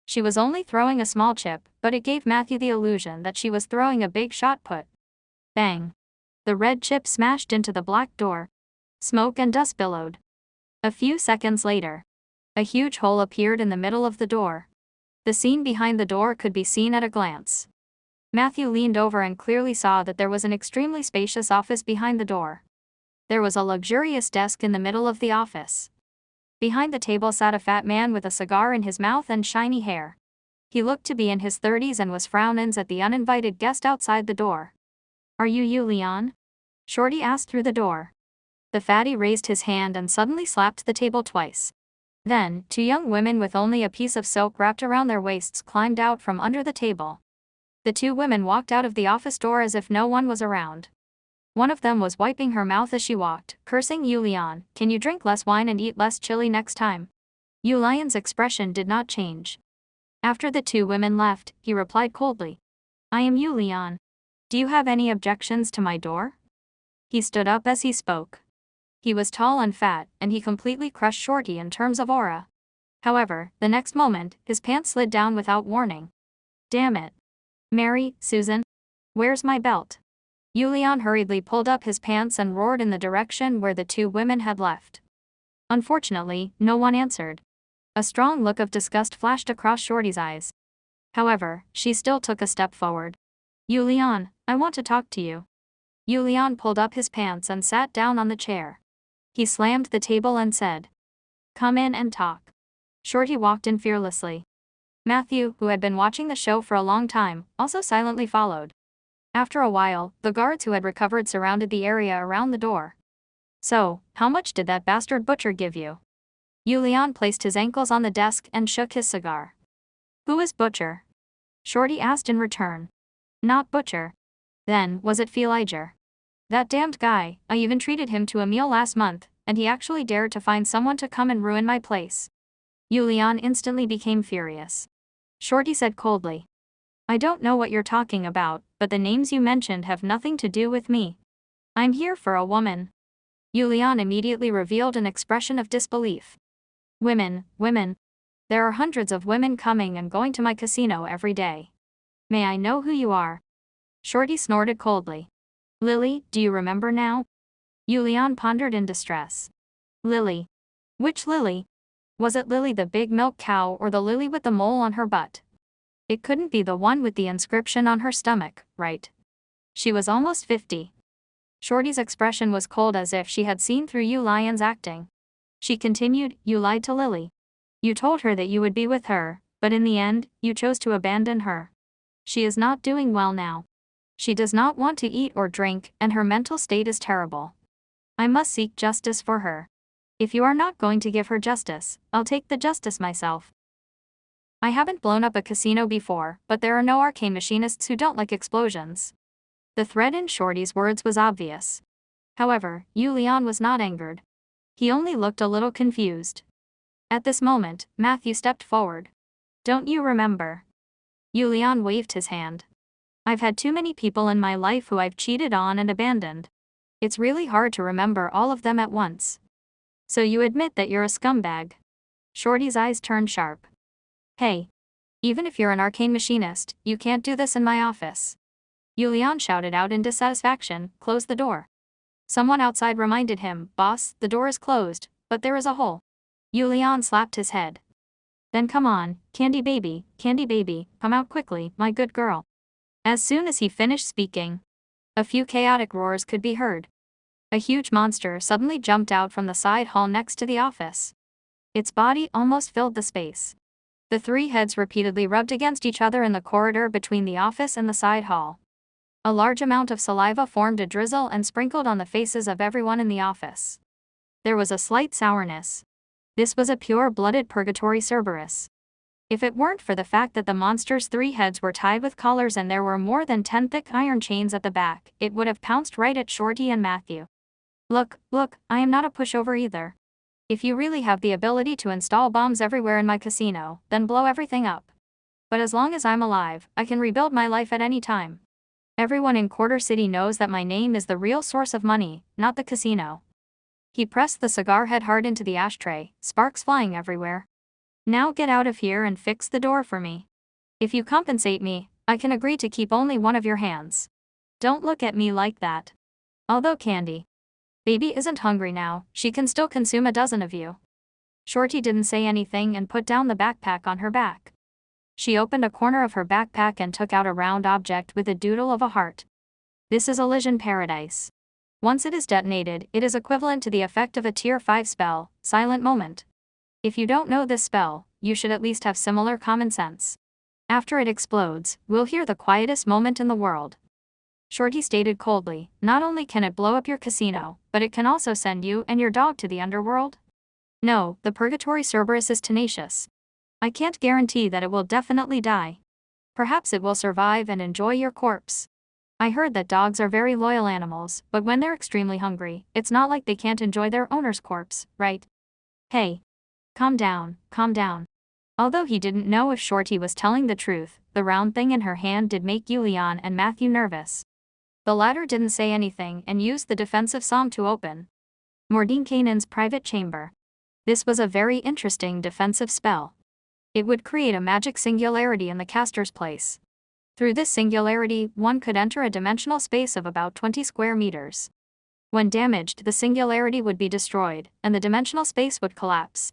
She was only throwing a small chip, but it gave Matthew the illusion that she was throwing a big shot put. Bang! The red chip smashed into the black door. Smoke and dust billowed. A few seconds later, a huge hole appeared in the middle of the door. The scene behind the door could be seen at a glance. Matthew leaned over and clearly saw that there was an extremely spacious office behind the door. There was a luxurious desk in the middle of the office. Behind the table sat a fat man with a cigar in his mouth and shiny hair. He looked to be in his 30s and was frowning at the uninvited guest outside the door. "Are you Leon?" Shorty asked through the door. The fatty raised his hand and suddenly slapped the table twice. Then, 2 young women with only a piece of silk wrapped around their waists climbed out from under the table. The 2 women walked out of the office door as if no one was around. One of them was wiping her mouth as she walked, cursing, "You Leon, can you drink less wine and eat less chili next time?" Leon's expression did not change. After the 2 women left, he replied coldly, "I am Leon. Do you have any objections to my door?" He stood up as he spoke. He was tall and fat, and he completely crushed Shorty in terms of aura. However, the next moment, his pants slid down without warning. "Damn it. Mary, Susan, where's my belt?" Leon hurriedly pulled up his pants and roared in the direction where the 2 women had left. Unfortunately, no one answered. A strong look of disgust flashed across Shorty's eyes. However, she still took a step forward. "Leon, I want to talk to you." Leon pulled up his pants and sat down on the chair. He slammed the table and said, "Come in and talk." Shorty walked in fearlessly. Matthew, who had been watching the show for a long time, also silently followed. After a while, the guards who had recovered surrounded the area around the door. "So, how much did that bastard butcher give you?" Leon placed his ankles on the desk and shook his cigar. "Who is Butcher?" Shorty asked in return. "Not Butcher. Then, was it Feliger? That damned guy. I even treated him to a meal last month, and he actually dared to find someone to come and ruin my place." Leon instantly became furious. Shorty said coldly, "I don't know what you're talking about, but the names you mentioned have nothing to do with me. I'm here for a woman." Leon immediately revealed an expression of disbelief. Women. There are hundreds of women coming and going to my casino every day. May I know who you are?" Shorty snorted coldly. "Lily, do you remember now?" Leon pondered in distress. "Lily? Which Lily? Was it Lily the big milk cow or the Lily with the mole on her butt? It couldn't be the one with the inscription on her stomach, right? She was almost 50. Shorty's expression was cold as if she had seen through you lions acting. She continued, you lied to Lily. You told her that you would be with her, but in the end, you chose to abandon her. She is not doing well now. She does not want to eat or drink, and her mental state is terrible. I must seek justice for her. If you are not going to give her justice, I'll take the justice myself. I haven't blown up a casino before, but there are no arcane machinists who don't like explosions. The threat in Shorty's words was obvious. However, Leon was not angered. He only looked a little confused. At this moment, Matthew stepped forward. Don't you remember? Leon waved his hand. I've had too many people in my life who I've cheated on and abandoned. It's really hard to remember all of them at once. So you admit that you're a scumbag? Shorty's eyes turned sharp. Hey. Even if you're an arcane machinist, you can't do this in my office. Leon shouted out in dissatisfaction, close the door. Someone outside reminded him, boss, the door is closed, but there is a hole. Leon slapped his head. Then come on, Candy baby, come out quickly, my good girl. As soon as he finished speaking, a few chaotic roars could be heard. A huge monster suddenly jumped out from the side hall next to the office. Its body almost filled the space. The three heads repeatedly rubbed against each other in the corridor between the office and the side hall. A large amount of saliva formed a drizzle and sprinkled on the faces of everyone in the office. There was a slight sourness. This was a pure-blooded purgatory Cerberus. If it weren't for the fact that the monster's three heads were tied with collars and there were more than 10 thick iron chains at the back, it would have pounced right at Shorty and Matthew. Look, I am not a pushover either. If you really have the ability to install bombs everywhere in my casino, then blow everything up. But as long as I'm alive, I can rebuild my life at any time. Everyone in Quarter City knows that my name is the real source of money, not the casino. He pressed the cigar head hard into the ashtray, sparks flying everywhere. Now get out of here and fix the door for me. If you compensate me, I can agree to keep only one of your hands. Don't look at me like that. Although Candy baby isn't hungry now, she can still consume a dozen of you. Shorty didn't say anything and put down the backpack on her back. She opened a corner of her backpack and took out a round object with a doodle of a heart. This is Elysian Paradise. Once it is detonated, it is equivalent to the effect of a Tier 5 spell, Silent Moment. If you don't know this spell, you should at least have similar common sense. After it explodes, we'll hear the quietest moment in the world. Shorty stated coldly, not only can it blow up your casino, but it can also send you and your dog to the underworld? No, the Purgatory Cerberus is tenacious. I can't guarantee that it will definitely die. Perhaps it will survive and enjoy your corpse. I heard that dogs are very loyal animals, but when they're extremely hungry, it's not like they can't enjoy their owner's corpse, right? Hey. Calm down. Although he didn't know if Shorty was telling the truth, the round thing in her hand did make Leon and Matthew nervous. The latter didn't say anything and used the defensive psalm to open Mordenkainen's private chamber. This was a very interesting defensive spell. It would create a magic singularity in the caster's place. Through this singularity, one could enter a dimensional space of about 20 square meters. When damaged, the singularity would be destroyed, and the dimensional space would collapse.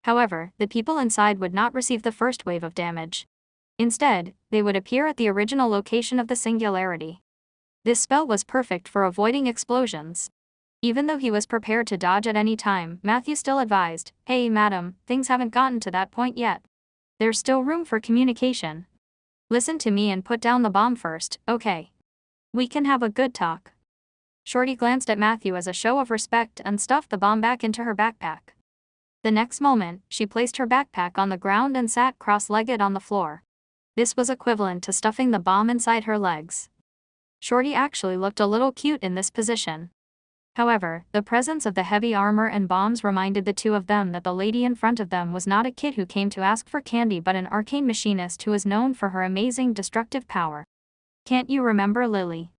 However, the people inside would not receive the first wave of damage. Instead, they would appear at the original location of the singularity. This spell was perfect for avoiding explosions. Even though he was prepared to dodge at any time, Matthew still advised, hey madam, things haven't gotten to that point yet. There's still room for communication. Listen to me and put down the bomb first, okay? We can have a good talk. Shorty glanced at Matthew as a show of respect and stuffed the bomb back into her backpack. The next moment, she placed her backpack on the ground and sat cross-legged on the floor. This was equivalent to stuffing the bomb inside her legs. Shorty actually looked a little cute in this position. However, the presence of the heavy armor and bombs reminded the two of them that the lady in front of them was not a kid who came to ask for candy but an arcane machinist who is known for her amazing destructive power. Can't you remember Lily?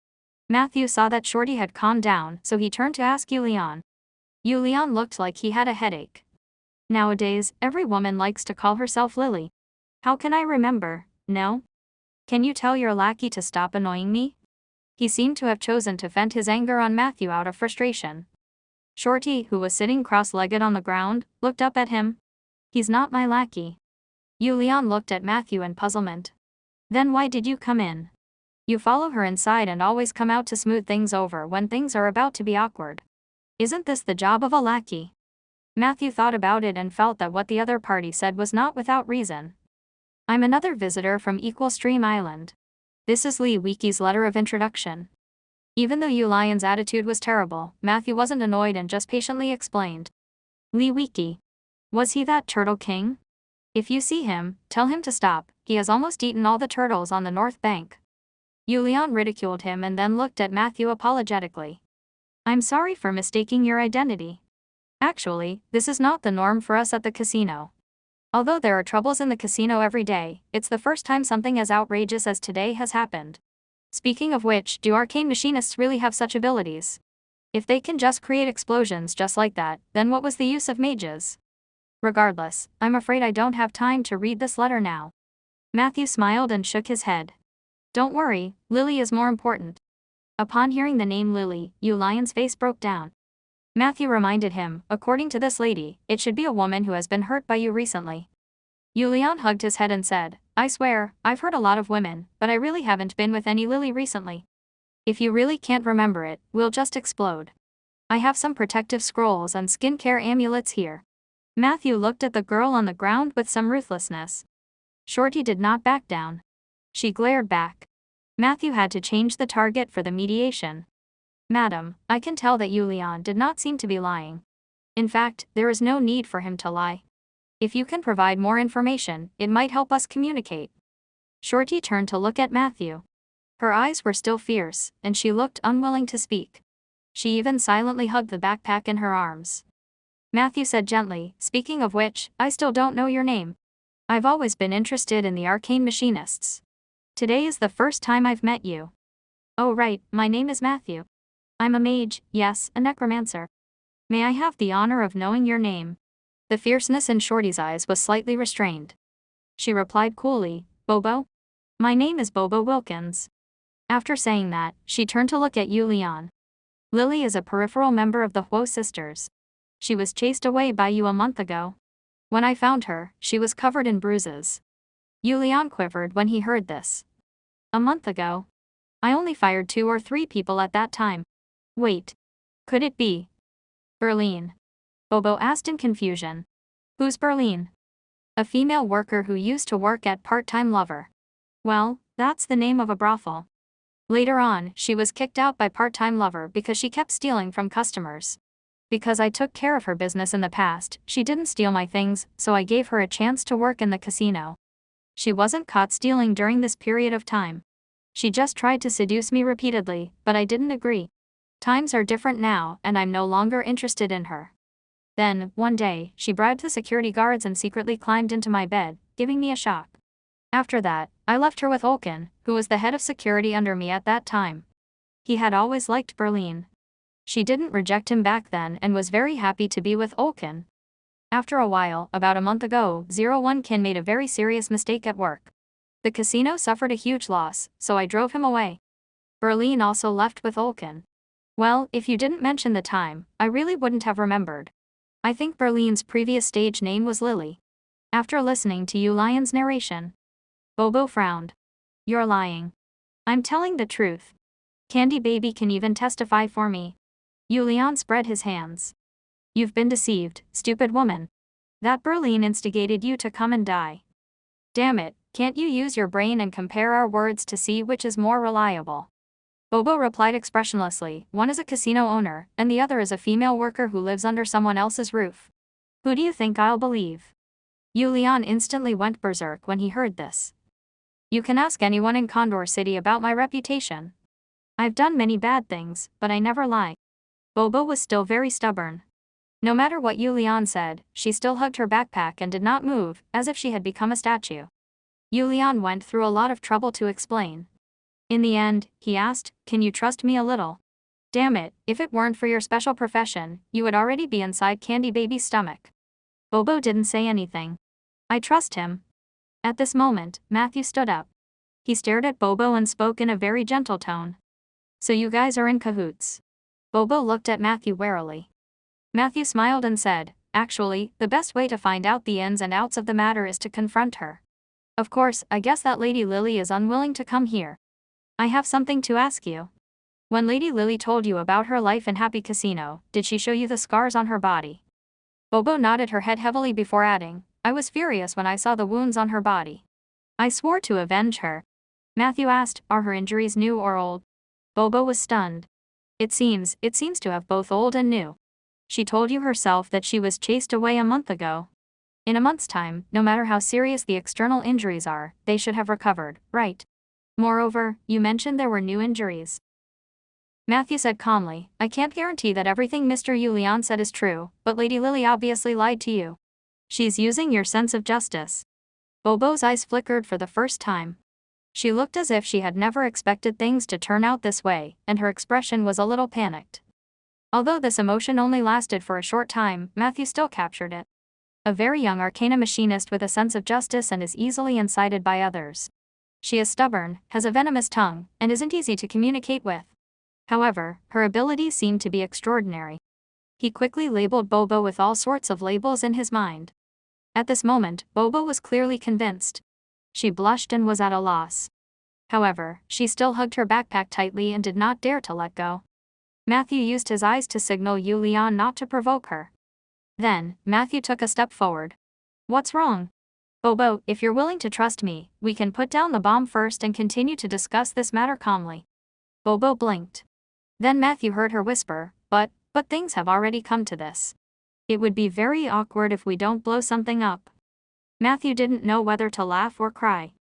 Matthew saw that Shorty had calmed down, so he turned to ask Leon. Leon looked like he had a headache. Nowadays, every woman likes to call herself Lily. How can I remember? No? Can you tell your lackey to stop annoying me? He seemed to have chosen to vent his anger on Matthew out of frustration. Shorty, who was sitting cross-legged on the ground, looked up at him. He's not my lackey. Yulian looked at Matthew in puzzlement. Then why did you come in? You follow her inside and always come out to smooth things over when things are about to be awkward. Isn't this the job of a lackey? Matthew thought about it and felt that what the other party said was not without reason. I'm another visitor from Equal Stream Island. This is Lee Wiki's letter of introduction. Even though Yulian's attitude was terrible, Matthew wasn't annoyed and just patiently explained. Lee Wiki. Was he that turtle king? If you see him, tell him to stop, he has almost eaten all the turtles on the north bank. Yulian ridiculed him and then looked at Matthew apologetically. I'm sorry for mistaking your identity. Actually, this is not the norm for us at the casino. Although there are troubles in the casino every day, it's the first time something as outrageous as today has happened. Speaking of which, do arcane machinists really have such abilities? If they can just create explosions just like that, then what was the use of mages? Regardless, I'm afraid I don't have time to read this letter now. Matthew smiled and shook his head. Don't worry, Lily is more important. Upon hearing the name Lily, Yulian's face broke down. Matthew reminded him, according to this lady, it should be a woman who has been hurt by you recently. Yulian hugged his head and said, I swear, I've hurt a lot of women, but I really haven't been with any Lily recently. If you really can't remember it, we'll just explode. I have some protective scrolls and skincare amulets here. Matthew looked at the girl on the ground with some ruthlessness. Shorty did not back down. She glared back. Matthew had to change the target for the mediation. Madam, I can tell that Yulian did not seem to be lying. In fact, there is no need for him to lie. If you can provide more information, it might help us communicate. Shorty turned to look at Matthew. Her eyes were still fierce, and she looked unwilling to speak. She even silently hugged the backpack in her arms. Matthew said gently, speaking of which, I still don't know your name. I've always been interested in the arcane machinists. Today is the first time I've met you. Oh right, my name is Matthew. I'm a mage, yes, a necromancer. May I have the honor of knowing your name? The fierceness in Shorty's eyes was slightly restrained. She replied coolly, Bobo? My name is Bobo Wilkins. After saying that, she turned to look at Yulian. Lily is a peripheral member of the Huo sisters. She was chased away by you a month ago. When I found her, she was covered in bruises. Yulian quivered when he heard this. A month ago? I only fired 2 or 3 people at that time. Wait. Could it be Berlin? Bobo asked in confusion. Who's Berlin? A female worker who used to work at Part-Time Lover. Well, that's the name of a brothel. Later on, she was kicked out by Part-Time Lover because she kept stealing from customers. Because I took care of her business in the past, she didn't steal my things, so I gave her a chance to work in the casino. She wasn't caught stealing during this period of time. She just tried to seduce me repeatedly, but I didn't agree. Times are different now, and I'm no longer interested in her. Then, one day, she bribed the security guards and secretly climbed into my bed, giving me a shock. After that, I left her with Olkin, who was the head of security under me at that time. He had always liked Berlin. She didn't reject him back then and was very happy to be with Olkin. After a while, about a month ago, 01 Kin made a very serious mistake at work. The casino suffered a huge loss, so I drove him away. Berlin also left with Olkin. Well, if you didn't mention the time, I really wouldn't have remembered. I think Berlin's previous stage name was Lily. After listening to Yulian's narration, Bobo frowned. You're lying. I'm telling the truth. Candy Baby can even testify for me. Yulian spread his hands. You've been deceived, stupid woman. That Berlin instigated you to come and die. Damn it, can't you use your brain and compare our words to see which is more reliable? Bobo replied expressionlessly, one is a casino owner, and the other is a female worker who lives under someone else's roof. Who do you think I'll believe? Yulian instantly went berserk when he heard this. You can ask anyone in Condor City about my reputation. I've done many bad things, but I never lie. Bobo was still very stubborn. No matter what Yulian said, she still hugged her backpack and did not move, as if she had become a statue. Yulian went through a lot of trouble to explain. In the end, he asked, can you trust me a little? Damn it, if it weren't for your special profession, you would already be inside Candy Baby's stomach. Bobo didn't say anything. I trust him. At this moment, Matthew stood up. He stared at Bobo and spoke in a very gentle tone. So you guys are in cahoots? Bobo looked at Matthew warily. Matthew smiled and said, Actually, the best way to find out the ins and outs of the matter is to confront her. Of course, I guess that Lady Lily is unwilling to come here. I have something to ask you. When Lady Lily told you about her life in Happy Casino, did she show you the scars on her body? Bobo nodded her head heavily before adding, I was furious when I saw the wounds on her body. I swore to avenge her. Matthew asked, are her injuries new or old? Bobo was stunned. It seems to have both old and new. She told you herself that she was chased away a month ago. In a month's time, no matter how serious the external injuries are, they should have recovered, right? Moreover, you mentioned there were new injuries. Matthew said calmly, I can't guarantee that everything Mr. Yulian said is true, but Lady Lily obviously lied to you. She's using your sense of justice. Bobo's eyes flickered for the first time. She looked as if she had never expected things to turn out this way, and her expression was a little panicked. Although this emotion only lasted for a short time, Matthew still captured it. A very young arcana machinist with a sense of justice and is easily incited by others. She is stubborn, has a venomous tongue, and isn't easy to communicate with. However, her abilities seem to be extraordinary. He quickly labeled Bobo with all sorts of labels in his mind. At this moment, Bobo was clearly convinced. She blushed and was at a loss. However, she still hugged her backpack tightly and did not dare to let go. Matthew used his eyes to signal Yulian not to provoke her. Then, Matthew took a step forward. What's wrong? Bobo, if you're willing to trust me, we can put down the bomb first and continue to discuss this matter calmly. Bobo blinked. Then Matthew heard her whisper, but things have already come to this. It would be very awkward if we don't blow something up. Matthew didn't know whether to laugh or cry.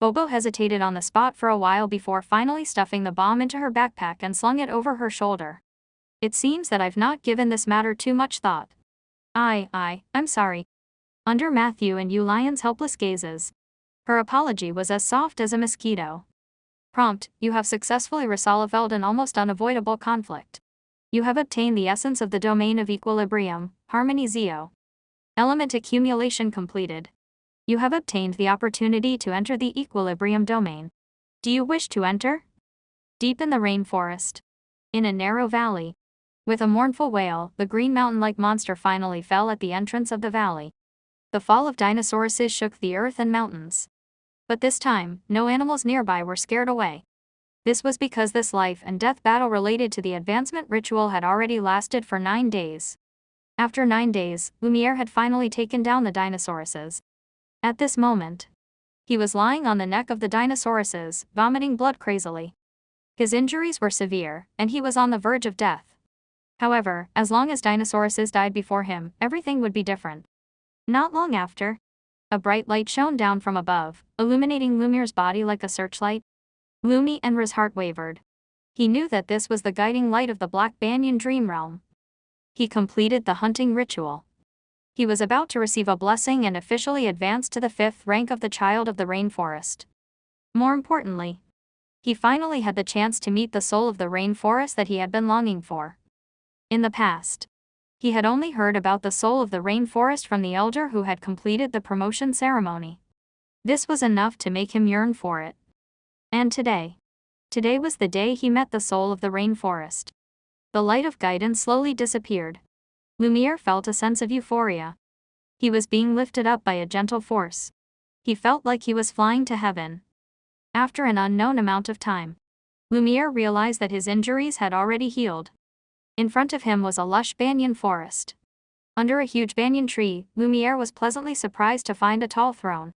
Bobo hesitated on the spot for a while before finally stuffing the bomb into her backpack and slung it over her shoulder. It seems that I've not given this matter too much thought. I'm sorry. Under Matthew and Yulian's helpless gazes, her apology was as soft as a mosquito. Prompt, you have successfully resolved an almost unavoidable conflict. You have obtained the essence of the domain of equilibrium, harmony Zeo. Element accumulation completed. You have obtained the opportunity to enter the equilibrium domain. Do you wish to enter? Deep in the rainforest. In a narrow valley. With a mournful wail, the green mountain-like monster finally fell at the entrance of the valley. The fall of dinosauruses shook the earth and mountains. But this time, no animals nearby were scared away. This was because this life and death battle related to the advancement ritual had already lasted for 9 days. After 9 days, Lumiere had finally taken down the dinosauruses. At this moment, he was lying on the neck of the dinosauruses, vomiting blood crazily. His injuries were severe, and he was on the verge of death. However, as long as dinosauruses died before him, everything would be different. Not long after, a bright light shone down from above, illuminating Lumiere's body like a searchlight. Lumi Enra's heart wavered. He knew that this was the guiding light of the Black Banyan Dream Realm. He completed the hunting ritual. He was about to receive a blessing and officially advance to the 5th rank of the Child of the Rainforest. More importantly, he finally had the chance to meet the soul of the rainforest that he had been longing for. In the past, he had only heard about the soul of the rainforest from the elder who had completed the promotion ceremony. This was enough to make him yearn for it. And today was the day he met the soul of the rainforest. The light of guidance slowly disappeared. Lumiere felt a sense of euphoria. He was being lifted up by a gentle force. He felt like he was flying to heaven. After an unknown amount of time, Lumiere realized that his injuries had already healed. In front of him was a lush banyan forest. Under a huge banyan tree, Lumiere was pleasantly surprised to find a tall throne.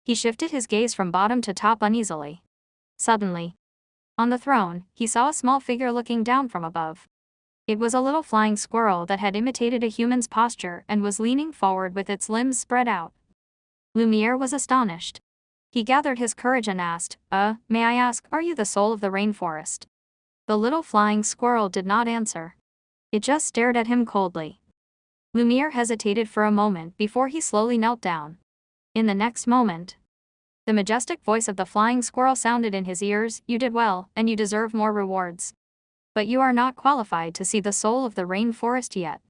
He shifted his gaze from bottom to top uneasily. Suddenly, on the throne, he saw a small figure looking down from above. It was a little flying squirrel that had imitated a human's posture and was leaning forward with its limbs spread out. Lumiere was astonished. He gathered his courage and asked, may I ask, are you the soul of the rainforest? The little flying squirrel did not answer. It just stared at him coldly. Lumiere hesitated for a moment before he slowly knelt down. In the next moment, the majestic voice of the flying squirrel sounded in his ears, you did well, and you deserve more rewards. But you are not qualified to see the soul of the rainforest yet.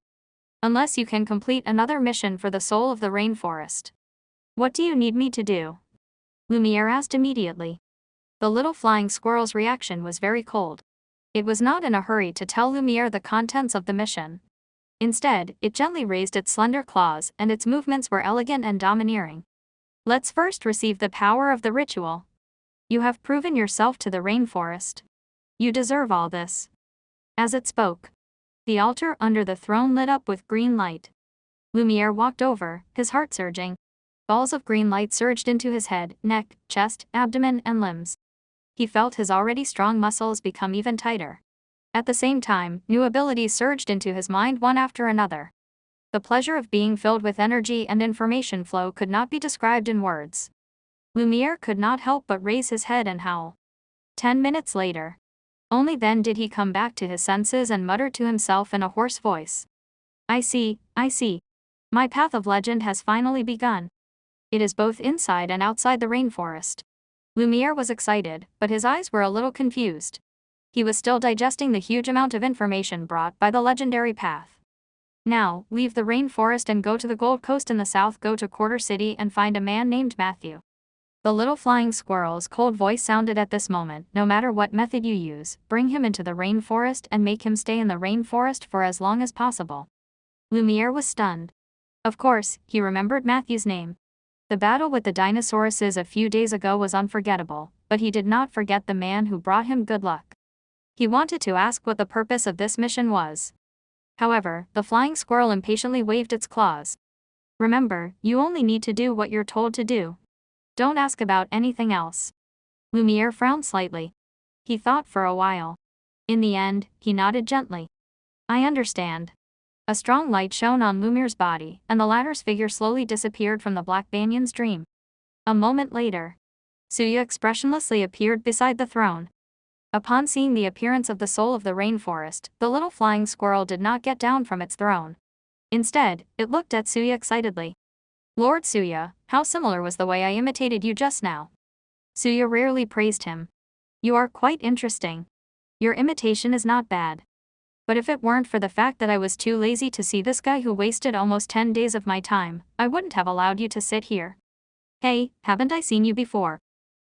Unless you can complete another mission for the soul of the rainforest. What do you need me to do? Lumiere asked immediately. The little flying squirrel's reaction was very cold. It was not in a hurry to tell Lumiere the contents of the mission. Instead, it gently raised its slender claws, and its movements were elegant and domineering. Let's first receive the power of the ritual. You have proven yourself to the rainforest. You deserve all this. As it spoke, the altar under the throne lit up with green light. Lumiere walked over, his heart surging. Balls of green light surged into his head, neck, chest, abdomen, and limbs. He felt his already strong muscles become even tighter. At the same time, new abilities surged into his mind one after another. The pleasure of being filled with energy and information flow could not be described in words. Lumiere could not help but raise his head and howl. 10 minutes later. Only then did he come back to his senses and mutter to himself in a hoarse voice. I see. My path of legend has finally begun. It is both inside and outside the rainforest. Lumiere was excited, but his eyes were a little confused. He was still digesting the huge amount of information brought by the legendary path. Now, leave the rainforest and go to the Gold Coast in the south. Go to Quarter City and find a man named Matthew. The little flying squirrel's cold voice sounded at this moment. No matter what method you use, bring him into the rainforest and make him stay in the rainforest for as long as possible. Lumiere was stunned. Of course, he remembered Matthew's name. The battle with the dinosauruses a few days ago was unforgettable, but he did not forget the man who brought him good luck. He wanted to ask what the purpose of this mission was. However, the flying squirrel impatiently waved its claws. Remember, you only need to do what you're told to do. Don't ask about anything else. Lumiere frowned slightly. He thought for a while. In the end, he nodded gently. I understand. A strong light shone on Lumiere's body, and the latter's figure slowly disappeared from the Black Banyan's dream. A moment later, Suya expressionlessly appeared beside the throne. Upon seeing the appearance of the soul of the rainforest, the little flying squirrel did not get down from its throne. Instead, it looked at Suya excitedly. Lord Suya, how similar was the way I imitated you just now. Suya rarely praised him. You are quite interesting. Your imitation is not bad. But if it weren't for the fact that I was too lazy to see this guy who wasted almost 10 days of my time, I wouldn't have allowed you to sit here. Hey, haven't I seen you before?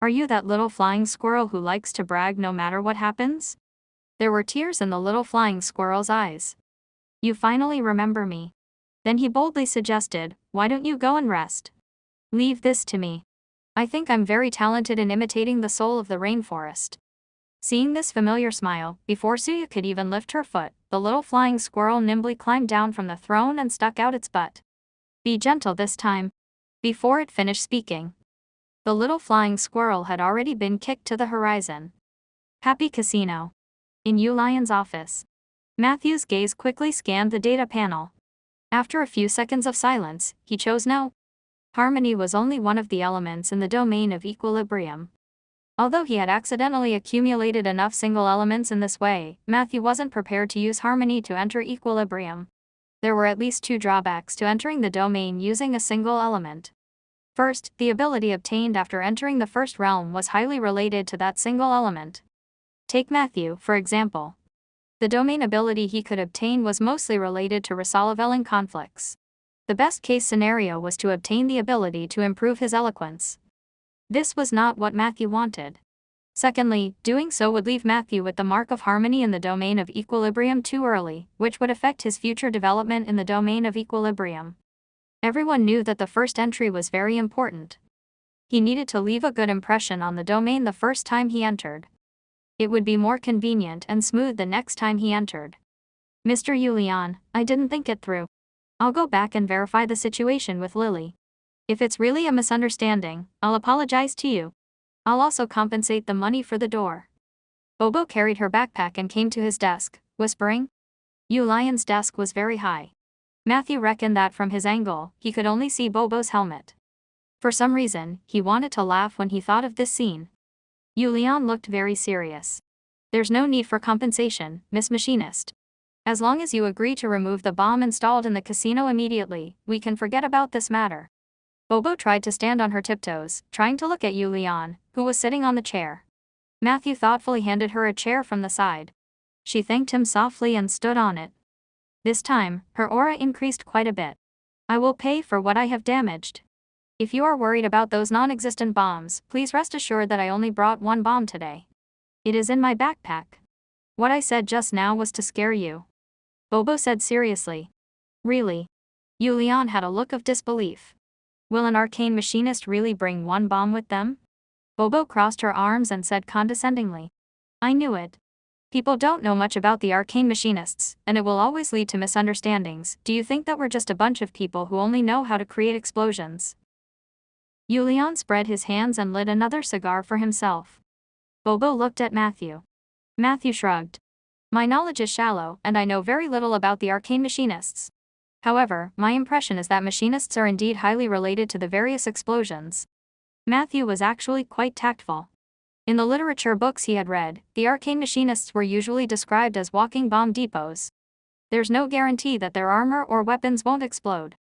Are you that little flying squirrel who likes to brag no matter what happens? There were tears in the little flying squirrel's eyes. You finally remember me. Then he boldly suggested, why don't you go and rest? Leave this to me. I think I'm very talented in imitating the soul of the rainforest. Seeing this familiar smile, before Suya could even lift her foot, the little flying squirrel nimbly climbed down from the throne and stuck out its butt. Be gentle this time. Before it finished speaking, the little flying squirrel had already been kicked to the horizon. Happy Casino. In Ulion's office. Matthew's gaze quickly scanned the data panel. After a few seconds of silence, he chose no. Harmony was only one of the elements in the domain of equilibrium. Although he had accidentally accumulated enough single elements in this way, Matthew wasn't prepared to use harmony to enter equilibrium. There were at least 2 drawbacks to entering the domain using a single element. First, the ability obtained after entering the first realm was highly related to that single element. Take Matthew, for example. The domain ability he could obtain was mostly related to resolving conflicts. The best-case scenario was to obtain the ability to improve his eloquence. This was not what Matthew wanted. Secondly, doing so would leave Matthew with the mark of harmony in the domain of equilibrium too early, which would affect his future development in the domain of equilibrium. Everyone knew that the first entry was very important. He needed to leave a good impression on the domain the first time he entered. It would be more convenient and smooth the next time he entered. Mr. Ulion, I didn't think it through. I'll go back and verify the situation with Lily. If it's really a misunderstanding, I'll apologize to you. I'll also compensate the money for the door. Bobo carried her backpack and came to his desk, whispering. Ulion's desk was very high. Matthew reckoned that from his angle, he could only see Bobo's helmet. For some reason, he wanted to laugh when he thought of this scene. Ulion looked very serious. There's no need for compensation, Miss Machinist. As long as you agree to remove the bomb installed in the casino immediately, we can forget about this matter. Bobo tried to stand on her tiptoes, trying to look at Ulion, who was sitting on the chair. Matthew thoughtfully handed her a chair from the side. She thanked him softly and stood on it. This time, her aura increased quite a bit. I will pay for what I have damaged. If you are worried about those non-existent bombs, please rest assured that I only brought 1 bomb today. It is in my backpack. What I said just now was to scare you. Bobo said seriously. Really? Yulian had a look of disbelief. Will an arcane machinist really bring one bomb with them? Bobo crossed her arms and said condescendingly. I knew it. People don't know much about the arcane machinists, and it will always lead to misunderstandings. Do you think that we're just a bunch of people who only know how to create explosions? Yulian spread his hands and lit another cigar for himself. Bobo looked at Matthew. Matthew shrugged. My knowledge is shallow, and I know very little about the arcane machinists. However, my impression is that machinists are indeed highly related to the various explosions. Matthew was actually quite tactful. In the literature books he had read, the arcane machinists were usually described as walking bomb depots. There's no guarantee that their armor or weapons won't explode.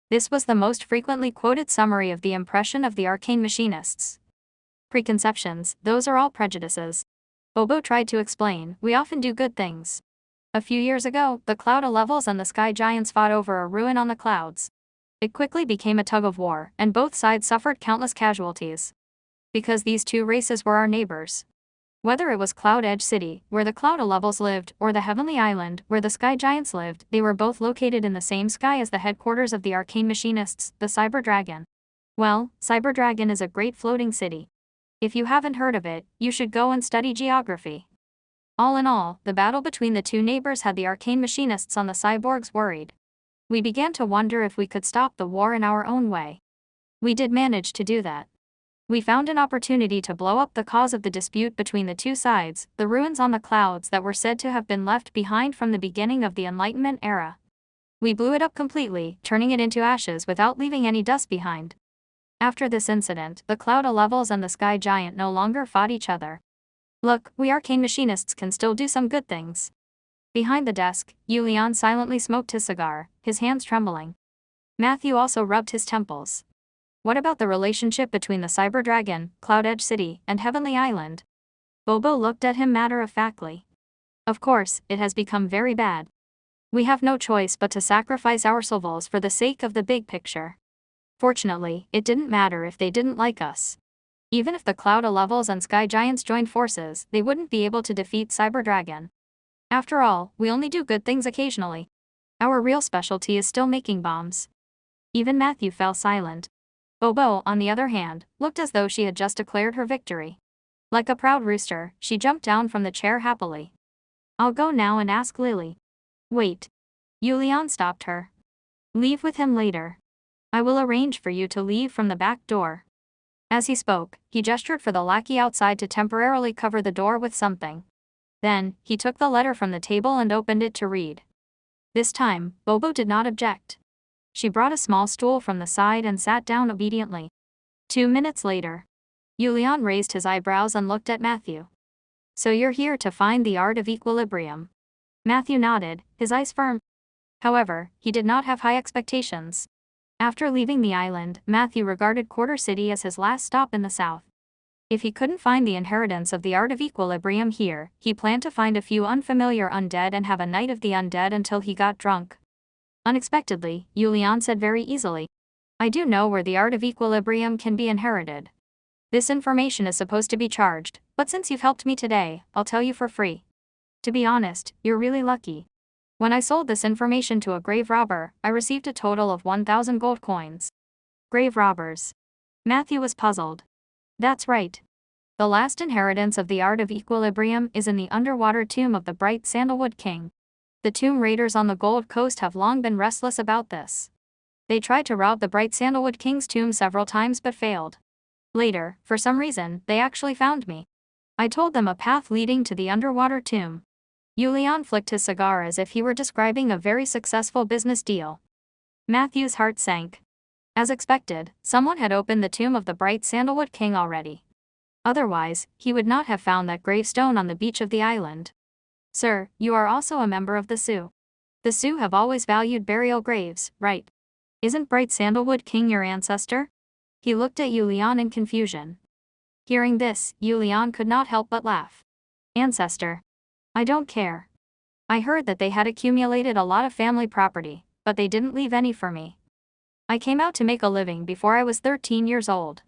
This was the most frequently quoted summary of the impression of the arcane machinists. Preconceptions, those are all prejudices. Bobo tried to explain, we often do good things. A few years ago, the Cloud Levels and the Sky Giants fought over a ruin on the clouds. It quickly became a tug of war, and both sides suffered countless casualties. Because these two races were our neighbors. Whether it was Cloud Edge City, where the Cloud Levels lived, or the Heavenly Island, where the Sky Giants lived, they were both located in the same sky as the headquarters of the arcane machinists, the Cyber Dragon. Well, Cyber Dragon is a great floating city. If you haven't heard of it, you should go and study geography. All in all, the battle between the two neighbors had the arcane machinists on the cyborgs worried. We began to wonder if we could stop the war in our own way. We did manage to do that. We found an opportunity to blow up the cause of the dispute between the two sides, the ruins on the clouds that were said to have been left behind from the beginning of the Enlightenment era. We blew it up completely, turning it into ashes without leaving any dust behind. After this incident, the Cloud Levels and the Sky Giant no longer fought each other. Look, we arcane machinists can still do some good things. Behind the desk, Yulian silently smoked his cigar, his hands trembling. Matthew also rubbed his temples. What about the relationship between the Cyber Dragon, Cloud Edge City, and Heavenly Island? Bobo looked at him matter-of-factly. Of course, it has become very bad. We have no choice but to sacrifice our souls for the sake of the big picture. Fortunately, it didn't matter if they didn't like us. Even if the Cloud Levels and Sky Giants joined forces, they wouldn't be able to defeat Cyber Dragon. After all, we only do good things occasionally. Our real specialty is still making bombs. Even Matthew fell silent. Bobo, on the other hand, looked as though she had just declared her victory. Like a proud rooster, she jumped down from the chair happily. I'll go now and ask Lily. Wait. Yulian stopped her. Leave with him later. I will arrange for you to leave from the back door. As he spoke, he gestured for the lackey outside to temporarily cover the door with something. Then, he took the letter from the table and opened it to read. This time, Bobo did not object. She brought a small stool from the side and sat down obediently. 2 minutes later, Yulian raised his eyebrows and looked at Matthew. So you're here to find the art of equilibrium. Matthew nodded, his eyes firm. However, he did not have high expectations. After leaving the island, Matthew regarded Quarter City as his last stop in the south. If he couldn't find the inheritance of the art of equilibrium here, he planned to find a few unfamiliar undead and have a night of the undead until he got drunk. Unexpectedly, Yulian said very easily, I do know where the art of equilibrium can be inherited. This information is supposed to be charged, but since you've helped me today, I'll tell you for free. To be honest, you're really lucky. When I sold this information to a grave robber, I received a total of 1,000 gold coins. Grave robbers. Matthew was puzzled. That's right. The last inheritance of the art of equilibrium is in the underwater tomb of the bright sandalwood king. The tomb raiders on the Gold Coast have long been restless about this. They tried to rob the bright sandalwood king's tomb several times but failed. Later, for some reason, they actually found me. I told them a path leading to the underwater tomb. Yulian flicked his cigar as if he were describing a very successful business deal. Matthew's heart sank. As expected, someone had opened the tomb of the bright sandalwood king already. Otherwise, he would not have found that gravestone on the beach of the island. Sir, you are also a member of the Sioux. The Sioux have always valued burial graves, right? Isn't bright sandalwood king your ancestor? He looked at Yulian in confusion. Hearing this, Yulian could not help but laugh. Ancestor. I don't care. I heard that they had accumulated a lot of family property, but they didn't leave any for me. I came out to make a living before I was 13 years old.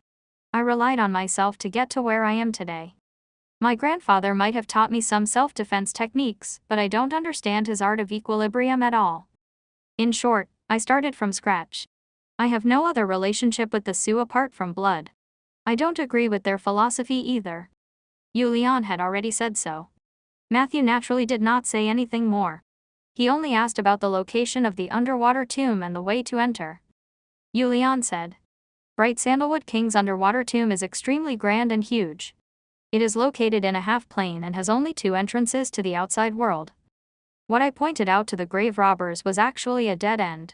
I relied on myself to get to where I am today. My grandfather might have taught me some self-defense techniques, but I don't understand his art of equilibrium at all. In short, I started from scratch. I have no other relationship with the Sioux apart from blood. I don't agree with their philosophy either. Yulian had already said so. Matthew naturally did not say anything more. He only asked about the location of the underwater tomb and the way to enter. Yulian said. Bright Sandalwood King's underwater tomb is extremely grand and huge. It is located in a half-plane and has only 2 entrances to the outside world. What I pointed out to the grave robbers was actually a dead end.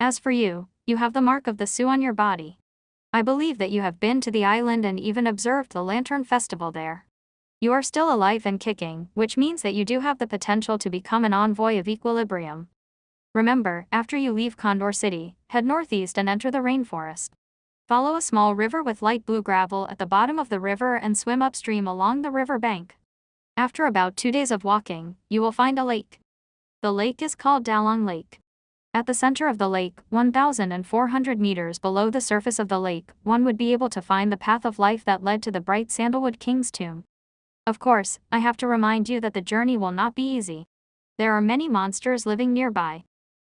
As for you, you have the mark of the Sioux on your body. I believe that you have been to the island and even observed the Lantern Festival there. You are still alive and kicking, which means that you do have the potential to become an envoy of equilibrium. Remember, after you leave Condor City, head northeast and enter the rainforest. Follow a small river with light blue gravel at the bottom of the river and swim upstream along the river bank. After about 2 days of walking, you will find a lake. The lake is called Dalong Lake. At the center of the lake, 1,400 meters below the surface of the lake, one would be able to find the path of life that led to the Bright Sandalwood King's tomb. Of course, I have to remind you that the journey will not be easy. There are many monsters living nearby.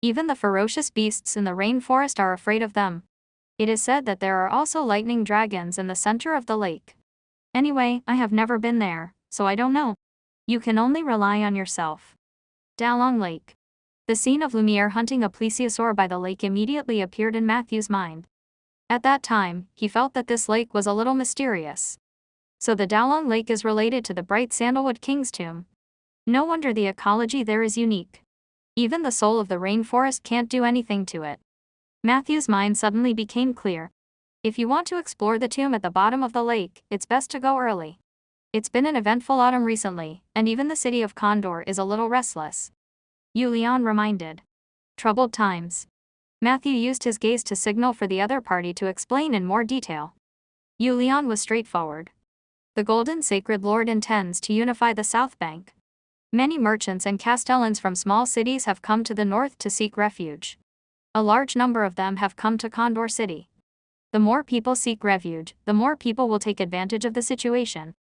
Even the ferocious beasts in the rainforest are afraid of them. It is said that there are also lightning dragons in the center of the lake. Anyway, I have never been there, so I don't know. You can only rely on yourself. Dalong Lake. The scene of Lumiere hunting a plesiosaur by the lake immediately appeared in Matthew's mind. At that time, he felt that this lake was a little mysterious. So the Dalong Lake is related to the Bright Sandalwood King's tomb. No wonder the ecology there is unique. Even the soul of the rainforest can't do anything to it. Matthew's mind suddenly became clear. If you want to explore the tomb at the bottom of the lake, it's best to go early. It's been an eventful autumn recently, and even the city of Condor is a little restless. Yulian reminded. Troubled times. Matthew used his gaze to signal for the other party to explain in more detail. Yulian was straightforward. The Golden Sacred Lord intends to unify the South Bank. Many merchants and castellans from small cities have come to the north to seek refuge. A large number of them have come to Condor City. The more people seek refuge, the more people will take advantage of the situation.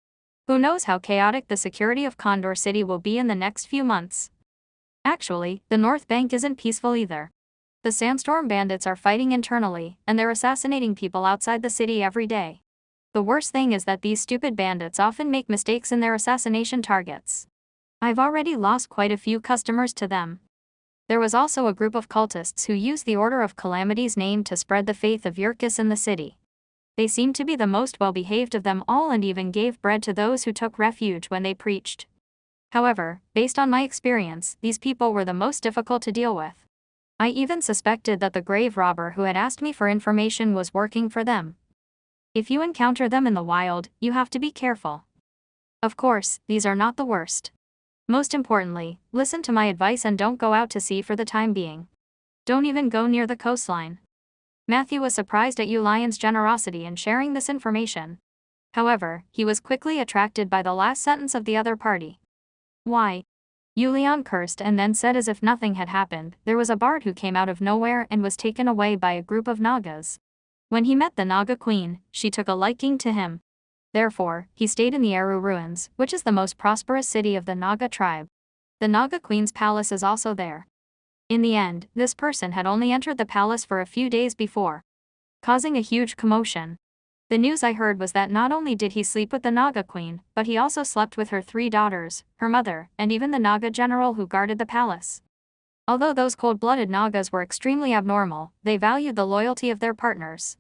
Who knows how chaotic the security of Condor City will be in the next few months. Actually, the North Bank isn't peaceful either. The Sandstorm bandits are fighting internally, and they're assassinating people outside the city every day. The worst thing is that these stupid bandits often make mistakes in their assassination targets. I've already lost quite a few customers to them. There was also a group of cultists who used the Order of Calamity's name to spread the faith of Yurkis in the city. They seemed to be the most well-behaved of them all and even gave bread to those who took refuge when they preached. However, based on my experience, these people were the most difficult to deal with. I even suspected that the grave robber who had asked me for information was working for them. If you encounter them in the wild, you have to be careful. Of course, these are not the worst. Most importantly, listen to my advice and don't go out to sea for the time being. Don't even go near the coastline. Matthew was surprised at Yulian's generosity in sharing this information. However, he was quickly attracted by the last sentence of the other party. Why? Yulian cursed and then said as if nothing had happened, there was a bard who came out of nowhere and was taken away by a group of Nagas. When he met the Naga queen, she took a liking to him. Therefore, he stayed in the Eru ruins, which is the most prosperous city of the Naga tribe. The Naga queen's palace is also there. In the end, this person had only entered the palace for a few days before, causing a huge commotion. The news I heard was that not only did he sleep with the Naga queen, but he also slept with her 3 daughters, her mother, and even the Naga general who guarded the palace. Although those cold-blooded Nagas were extremely abnormal, they valued the loyalty of their partners.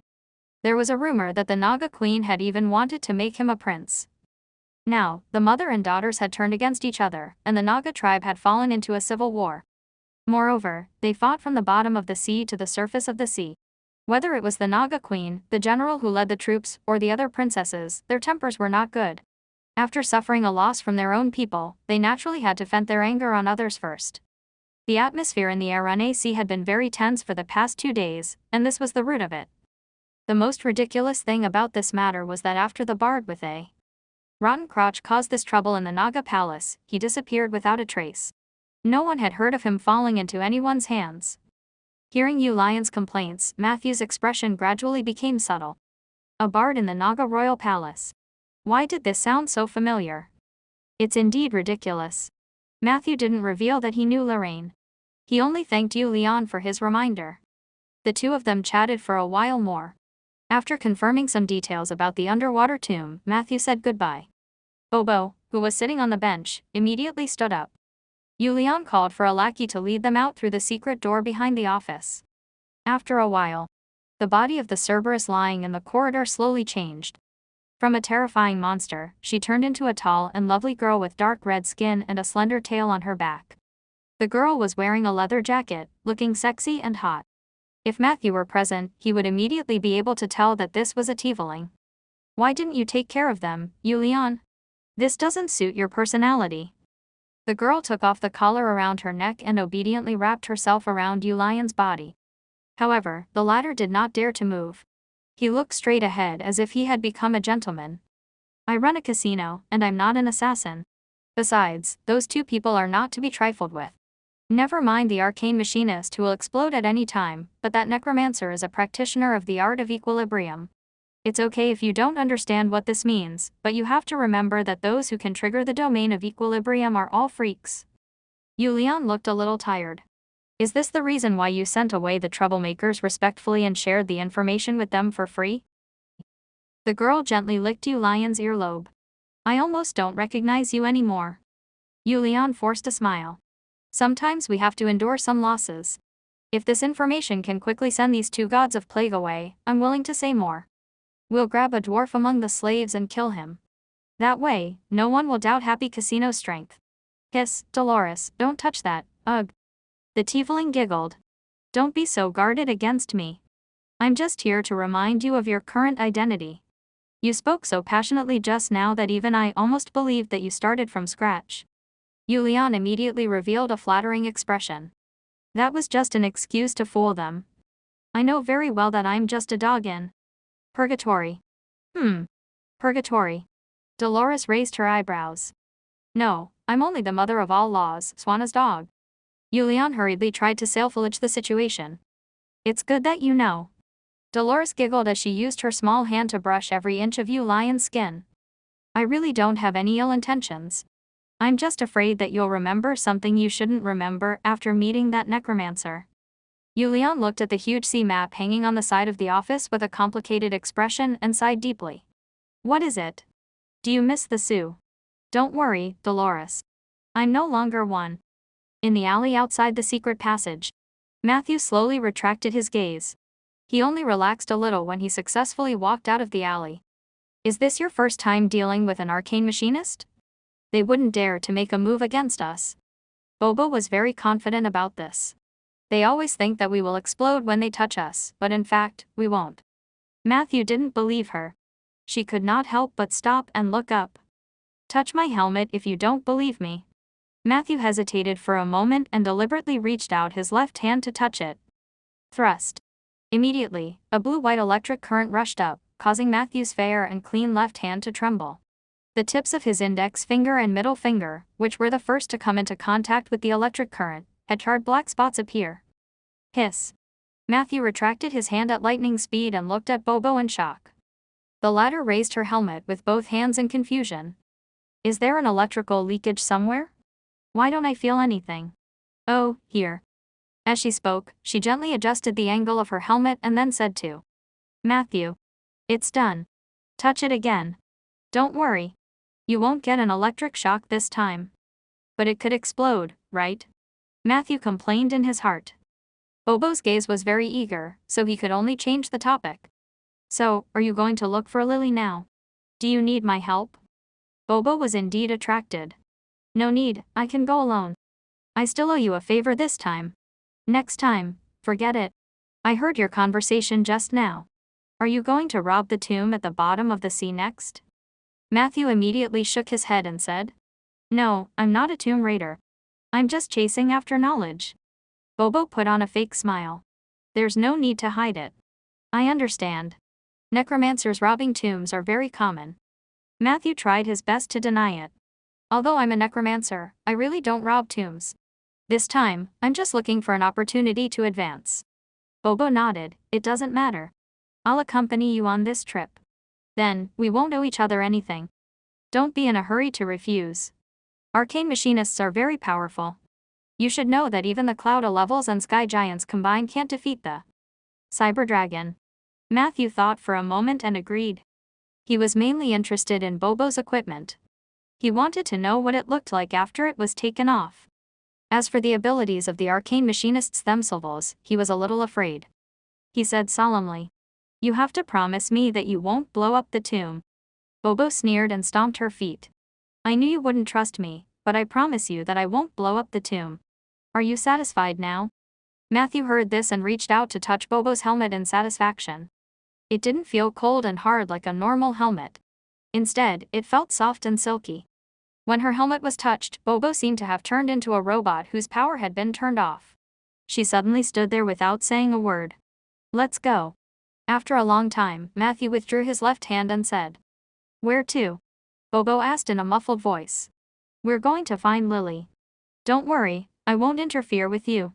There was a rumor that the Naga queen had even wanted to make him a prince. Now, the mother and daughters had turned against each other, and the Naga tribe had fallen into a civil war. Moreover, they fought from the bottom of the sea to the surface of the sea. Whether it was the Naga queen, the general who led the troops, or the other princesses, their tempers were not good. After suffering a loss from their own people, they naturally had to vent their anger on others first. The atmosphere in the Arane Sea had been very tense for the past 2 days, and this was the root of it. The most ridiculous thing about this matter was that after the bard with a rotten crotch caused this trouble in the Naga palace, he disappeared without a trace. No one had heard of him falling into anyone's hands. Hearing Yulian's complaints, Matthew's expression gradually became subtle. A bard in the Naga royal palace. Why did this sound so familiar? It's indeed ridiculous. Matthew didn't reveal that he knew Lorraine. He only thanked Yu Lian for his reminder. The two of them chatted for a while more. After confirming some details about the underwater tomb, Matthew said goodbye. Bobo, who was sitting on the bench, immediately stood up. Yu Lian called for a lackey to lead them out through the secret door behind the office. After a while, the body of the Cerberus lying in the corridor slowly changed. From a terrifying monster, she turned into a tall and lovely girl with dark red skin and a slender tail on her back. The girl was wearing a leather jacket, looking sexy and hot. If Matthew were present, he would immediately be able to tell that this was a tiefling. Why didn't you take care of them, Yu Lian? This doesn't suit your personality. The girl took off the collar around her neck and obediently wrapped herself around Yu Lian's body. However, the latter did not dare to move. He looked straight ahead as if he had become a gentleman. I run a casino, and I'm not an assassin. Besides, those two people are not to be trifled with. Never mind the arcane machinist who will explode at any time, but that necromancer is a practitioner of the art of equilibrium. It's okay if you don't understand what this means, but you have to remember that those who can trigger the domain of equilibrium are all freaks. Yu Lian looked a little tired. Is this the reason why you sent away the troublemakers respectfully and shared the information with them for free? The girl gently licked Yu Lian's earlobe. I almost don't recognize you anymore. Yu Lian forced a smile. Sometimes we have to endure some losses. If this information can quickly send these two gods of plague away, I'm willing to say more. We'll grab a dwarf among the slaves and kill him. That way, no one will doubt Happy Casino's strength. Hiss, Dolores, don't touch that, ugh. The tiefling giggled. Don't be so guarded against me. I'm just here to remind you of your current identity. You spoke so passionately just now that even I almost believed that you started from scratch. Yu Lian immediately revealed a flattering expression. That was just an excuse to fool them. I know very well that I'm just a dog in purgatory. Purgatory. Dolores raised her eyebrows. No, I'm only the mother of all laws, Swanna's dog. Yu Lian hurriedly tried to salvage the situation. It's good that you know. Dolores giggled as she used her small hand to brush every inch of Yu Lian's skin. I really don't have any ill intentions. I'm just afraid that you'll remember something you shouldn't remember after meeting that necromancer. Yu Lian looked at the huge sea map hanging on the side of the office with a complicated expression and sighed deeply. What is it? Do you miss the Sioux? Don't worry, Dolores. I'm no longer one. In the alley outside the secret passage, Matthew slowly retracted his gaze. He only relaxed a little when he successfully walked out of the alley. Is this your first time dealing with an arcane machinist? They wouldn't dare to make a move against us. Bobo was very confident about this. They always think that we will explode when they touch us, but in fact, we won't. Matthew didn't believe her. She could not help but stop and look up. Touch my helmet if you don't believe me. Matthew hesitated for a moment and deliberately reached out his left hand to touch it. Thrust. Immediately, a blue-white electric current rushed up, causing Matthew's fair and clean left hand to tremble. The tips of his index finger and middle finger, which were the first to come into contact with the electric current, had charred black spots appear. Hiss. Matthew retracted his hand at lightning speed and looked at Bobo in shock. The latter raised her helmet with both hands in confusion. Is there an electrical leakage somewhere? Why don't I feel anything? Oh, here. As she spoke, she gently adjusted the angle of her helmet and then said to Matthew. It's done. Touch it again. Don't worry. You won't get an electric shock this time. But it could explode, right? Matthew complained in his heart. Bobo's gaze was very eager, so he could only change the topic. So, are you going to look for Lily now? Do you need my help? Bobo was indeed attracted. No need, I can go alone. I still owe you a favor this time. Next time, forget it. I heard your conversation just now. Are you going to rob the tomb at the bottom of the sea next? Matthew immediately shook his head and said, No, I'm not a tomb raider. I'm just chasing after knowledge. Bobo put on a fake smile. There's no need to hide it. I understand. Necromancers robbing tombs are very common. Matthew tried his best to deny it. Although I'm a necromancer, I really don't rob tombs. This time, I'm just looking for an opportunity to advance. Bobo nodded. It doesn't matter. I'll accompany you on this trip. Then, we won't owe each other anything. Don't be in a hurry to refuse. Arcane machinists are very powerful. You should know that even the cloud levels and sky giants combined can't defeat the cyber dragon. Matthew thought for a moment and agreed. He was mainly interested in Bobo's equipment. He wanted to know what it looked like after it was taken off. As for the abilities of the arcane machinists themselves, he was a little afraid. He said solemnly, "You have to promise me that you won't blow up the tomb." Bobo sneered and stomped her feet. "I knew you wouldn't trust me, but I promise you that I won't blow up the tomb. Are you satisfied now?" Matthew heard this and reached out to touch Bobo's helmet in satisfaction. It didn't feel cold and hard like a normal helmet. Instead, it felt soft and silky. When her helmet was touched, Bobo seemed to have turned into a robot whose power had been turned off. She suddenly stood there without saying a word. "Let's go." After a long time, Matthew withdrew his left hand and said, "Where to?" Bobo asked in a muffled voice. "We're going to find Lily. Don't worry, I won't interfere with you.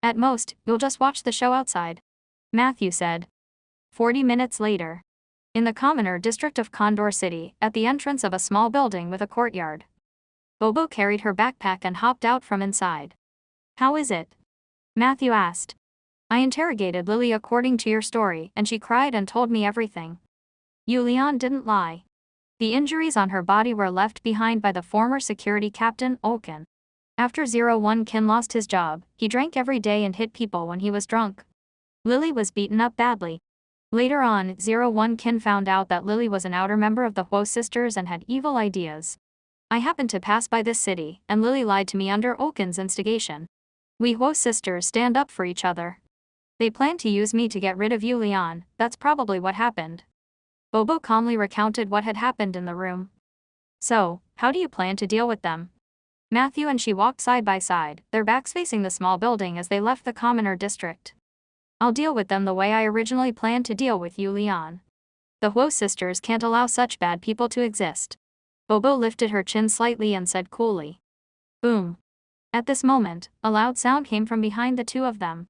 At most, you'll just watch the show outside," Matthew said. 40 minutes later. In the commoner district of Condor City, at the entrance of a small building with a courtyard. Bobo carried her backpack and hopped out from inside. "How is it?" Matthew asked. "I interrogated Lily according to your story, and she cried and told me everything." Yulian didn't lie. The injuries on her body were left behind by the former security captain, Olkin. After 01 Kin lost his job, he drank every day and hit people when he was drunk. Lily was beaten up badly. Later on, 01 Kin found out that Lily was an outer member of the Huo sisters and had evil ideas. "I happened to pass by this city, and Lily lied to me under Olkin's instigation. We Huo sisters stand up for each other. They plan to use me to get rid of Yulian, that's probably what happened." Bobo calmly recounted what had happened in the room. "So, how do you plan to deal with them?" Matthew and she walked side by side, their backs facing the small building as they left the commoner district. "I'll deal with them the way I originally planned to deal with Yulian. The Huo sisters can't allow such bad people to exist." Bobo lifted her chin slightly and said coolly. "Boom." At this moment, a loud sound came from behind the two of them.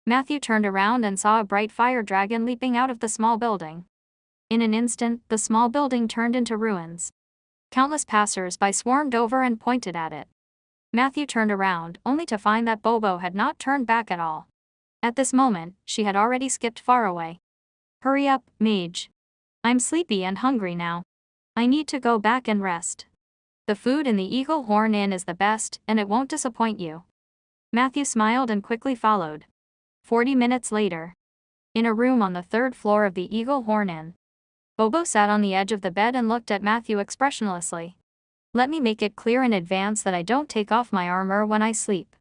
Matthew turned around and saw a bright fire dragon leaping out of the small building. In an instant, the small building turned into ruins. Countless passers-by swarmed over and pointed at it. Matthew turned around, only to find that Bobo had not turned back at all. At this moment, she had already skipped far away. "Hurry up, mage. I'm sleepy and hungry now. I need to go back and rest. The food in the Eagle Horn Inn is the best, and it won't disappoint you." Matthew smiled and quickly followed. 40 minutes later. In a room on the 3rd floor of the Eagle Horn Inn. Bobo sat on the edge of the bed and looked at Matthew expressionlessly. "Let me make it clear in advance that I don't take off my armor when I sleep.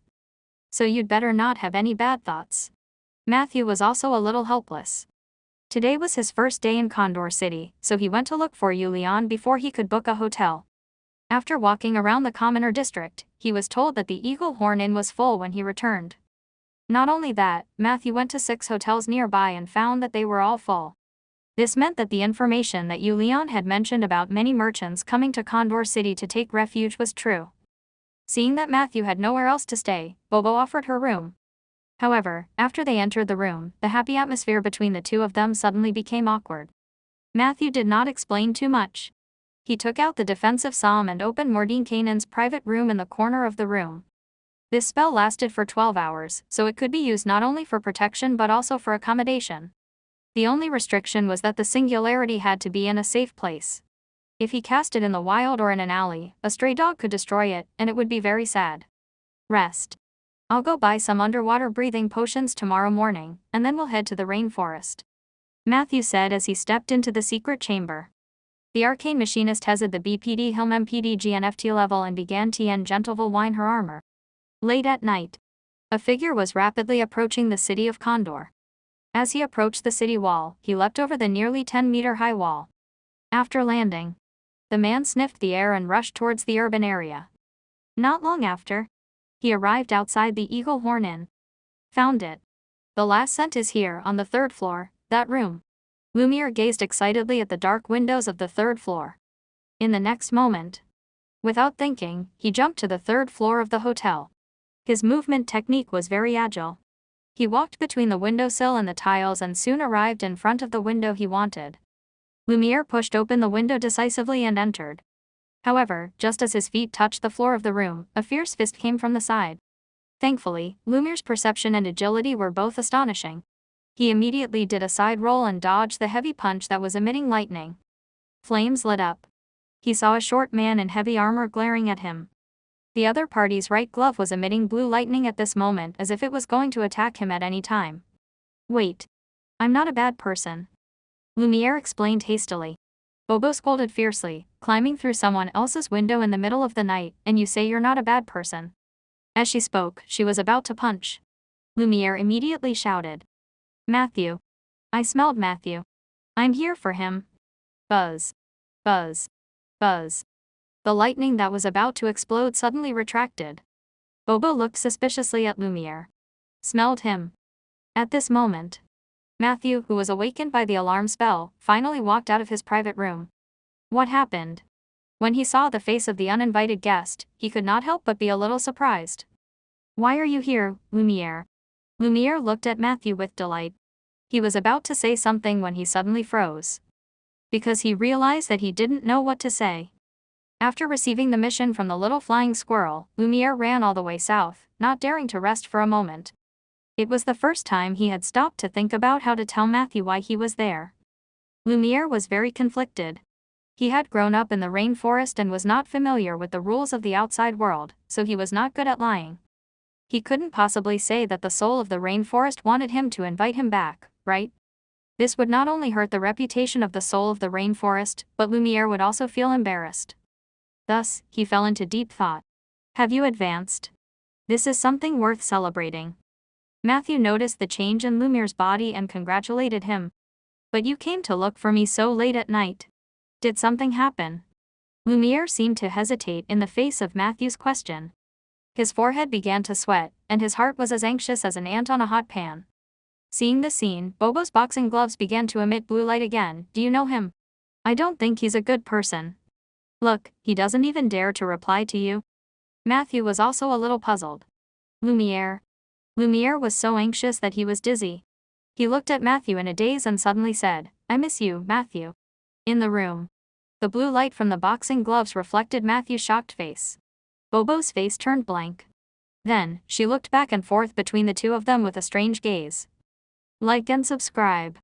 So you'd better not have any bad thoughts." Matthew was also a little helpless. Today was his first day in Condor City, so he went to look for Yulian before he could book a hotel. After walking around the commoner district, he was told that the Eagle Horn Inn was full when he returned. Not only that, Matthew went to 6 hotels nearby and found that they were all full. This meant that the information that Yulian had mentioned about many merchants coming to Condor City to take refuge was true. Seeing that Matthew had nowhere else to stay, Bobo offered her room. However, after they entered the room, the happy atmosphere between the two of them suddenly became awkward. Matthew did not explain too much. He took out the defensive psalm and opened Mordenkainen's private room in the corner of the room. This spell lasted for 12 hours, so it could be used not only for protection but also for accommodation. The only restriction was that the singularity had to be in a safe place. If he cast it in the wild or in an alley, a stray dog could destroy it, and it would be very sad. Rest. I'll go buy some underwater breathing potions tomorrow morning, and then we'll head to the rainforest, Matthew said as he stepped into the secret chamber. The arcane machinist headed the BPD Helm MPD GNFT level and began TN Gentleville wine her armor. Late at night. A figure was rapidly approaching the city of Condor. As he approached the city wall, he leapt over the nearly 10-meter-high wall. After landing, the man sniffed the air and rushed towards the urban area. Not long after, he arrived outside the Eagle Horn Inn. Found it. The last scent is here, on the 3rd floor, that room. Lumiere gazed excitedly at the dark windows of the 3rd floor. In the next moment, without thinking, he jumped to the 3rd floor of the hotel. His movement technique was very agile. He walked between the windowsill and the tiles and soon arrived in front of the window he wanted. Lumiere pushed open the window decisively and entered. However, just as his feet touched the floor of the room, a fierce fist came from the side. Thankfully, Lumiere's perception and agility were both astonishing. He immediately did a side roll and dodged the heavy punch that was emitting lightning. Flames lit up. He saw a short man in heavy armor glaring at him. The other party's right glove was emitting blue lightning at this moment as if it was going to attack him at any time. Wait. I'm not a bad person. Lumiere explained hastily. Bobo scolded fiercely, climbing through someone else's window in the middle of the night, and you say you're not a bad person. As she spoke, she was about to punch. Lumiere immediately shouted. Matthew. I smelled Matthew. I'm here for him. Buzz. Buzz. Buzz. The lightning that was about to explode suddenly retracted. Bobo looked suspiciously at Lumiere. Smelled him. At this moment, Matthew, who was awakened by the alarm spell, finally walked out of his private room. What happened? When he saw the face of the uninvited guest, he could not help but be a little surprised. Why are you here, Lumiere? Lumiere looked at Matthew with delight. He was about to say something when he suddenly froze. Because he realized that he didn't know what to say. After receiving the mission from the little flying squirrel, Lumiere ran all the way south, not daring to rest for a moment. It was the first time he had stopped to think about how to tell Matthew why he was there. Lumiere was very conflicted. He had grown up in the rainforest and was not familiar with the rules of the outside world, so he was not good at lying. He couldn't possibly say that the soul of the rainforest wanted him to invite him back, right? This would not only hurt the reputation of the soul of the rainforest, but Lumiere would also feel embarrassed. Thus, he fell into deep thought. Have you advanced? This is something worth celebrating. Matthew noticed the change in Lumiere's body and congratulated him. But you came to look for me so late at night. Did something happen? Lumiere seemed to hesitate in the face of Matthew's question. His forehead began to sweat, and his heart was as anxious as an ant on a hot pan. Seeing the scene, Bobo's boxing gloves began to emit blue light again. Do you know him? I don't think he's a good person. Look, he doesn't even dare to reply to you. Matthew was also a little puzzled. Lumiere. Lumiere was so anxious that he was dizzy. He looked at Matthew in a daze and suddenly said, I miss you, Matthew. In the room. The blue light from the boxing gloves reflected Matthew's shocked face. Bobo's face turned blank. Then, she looked back and forth between the two of them with a strange gaze. Like and subscribe.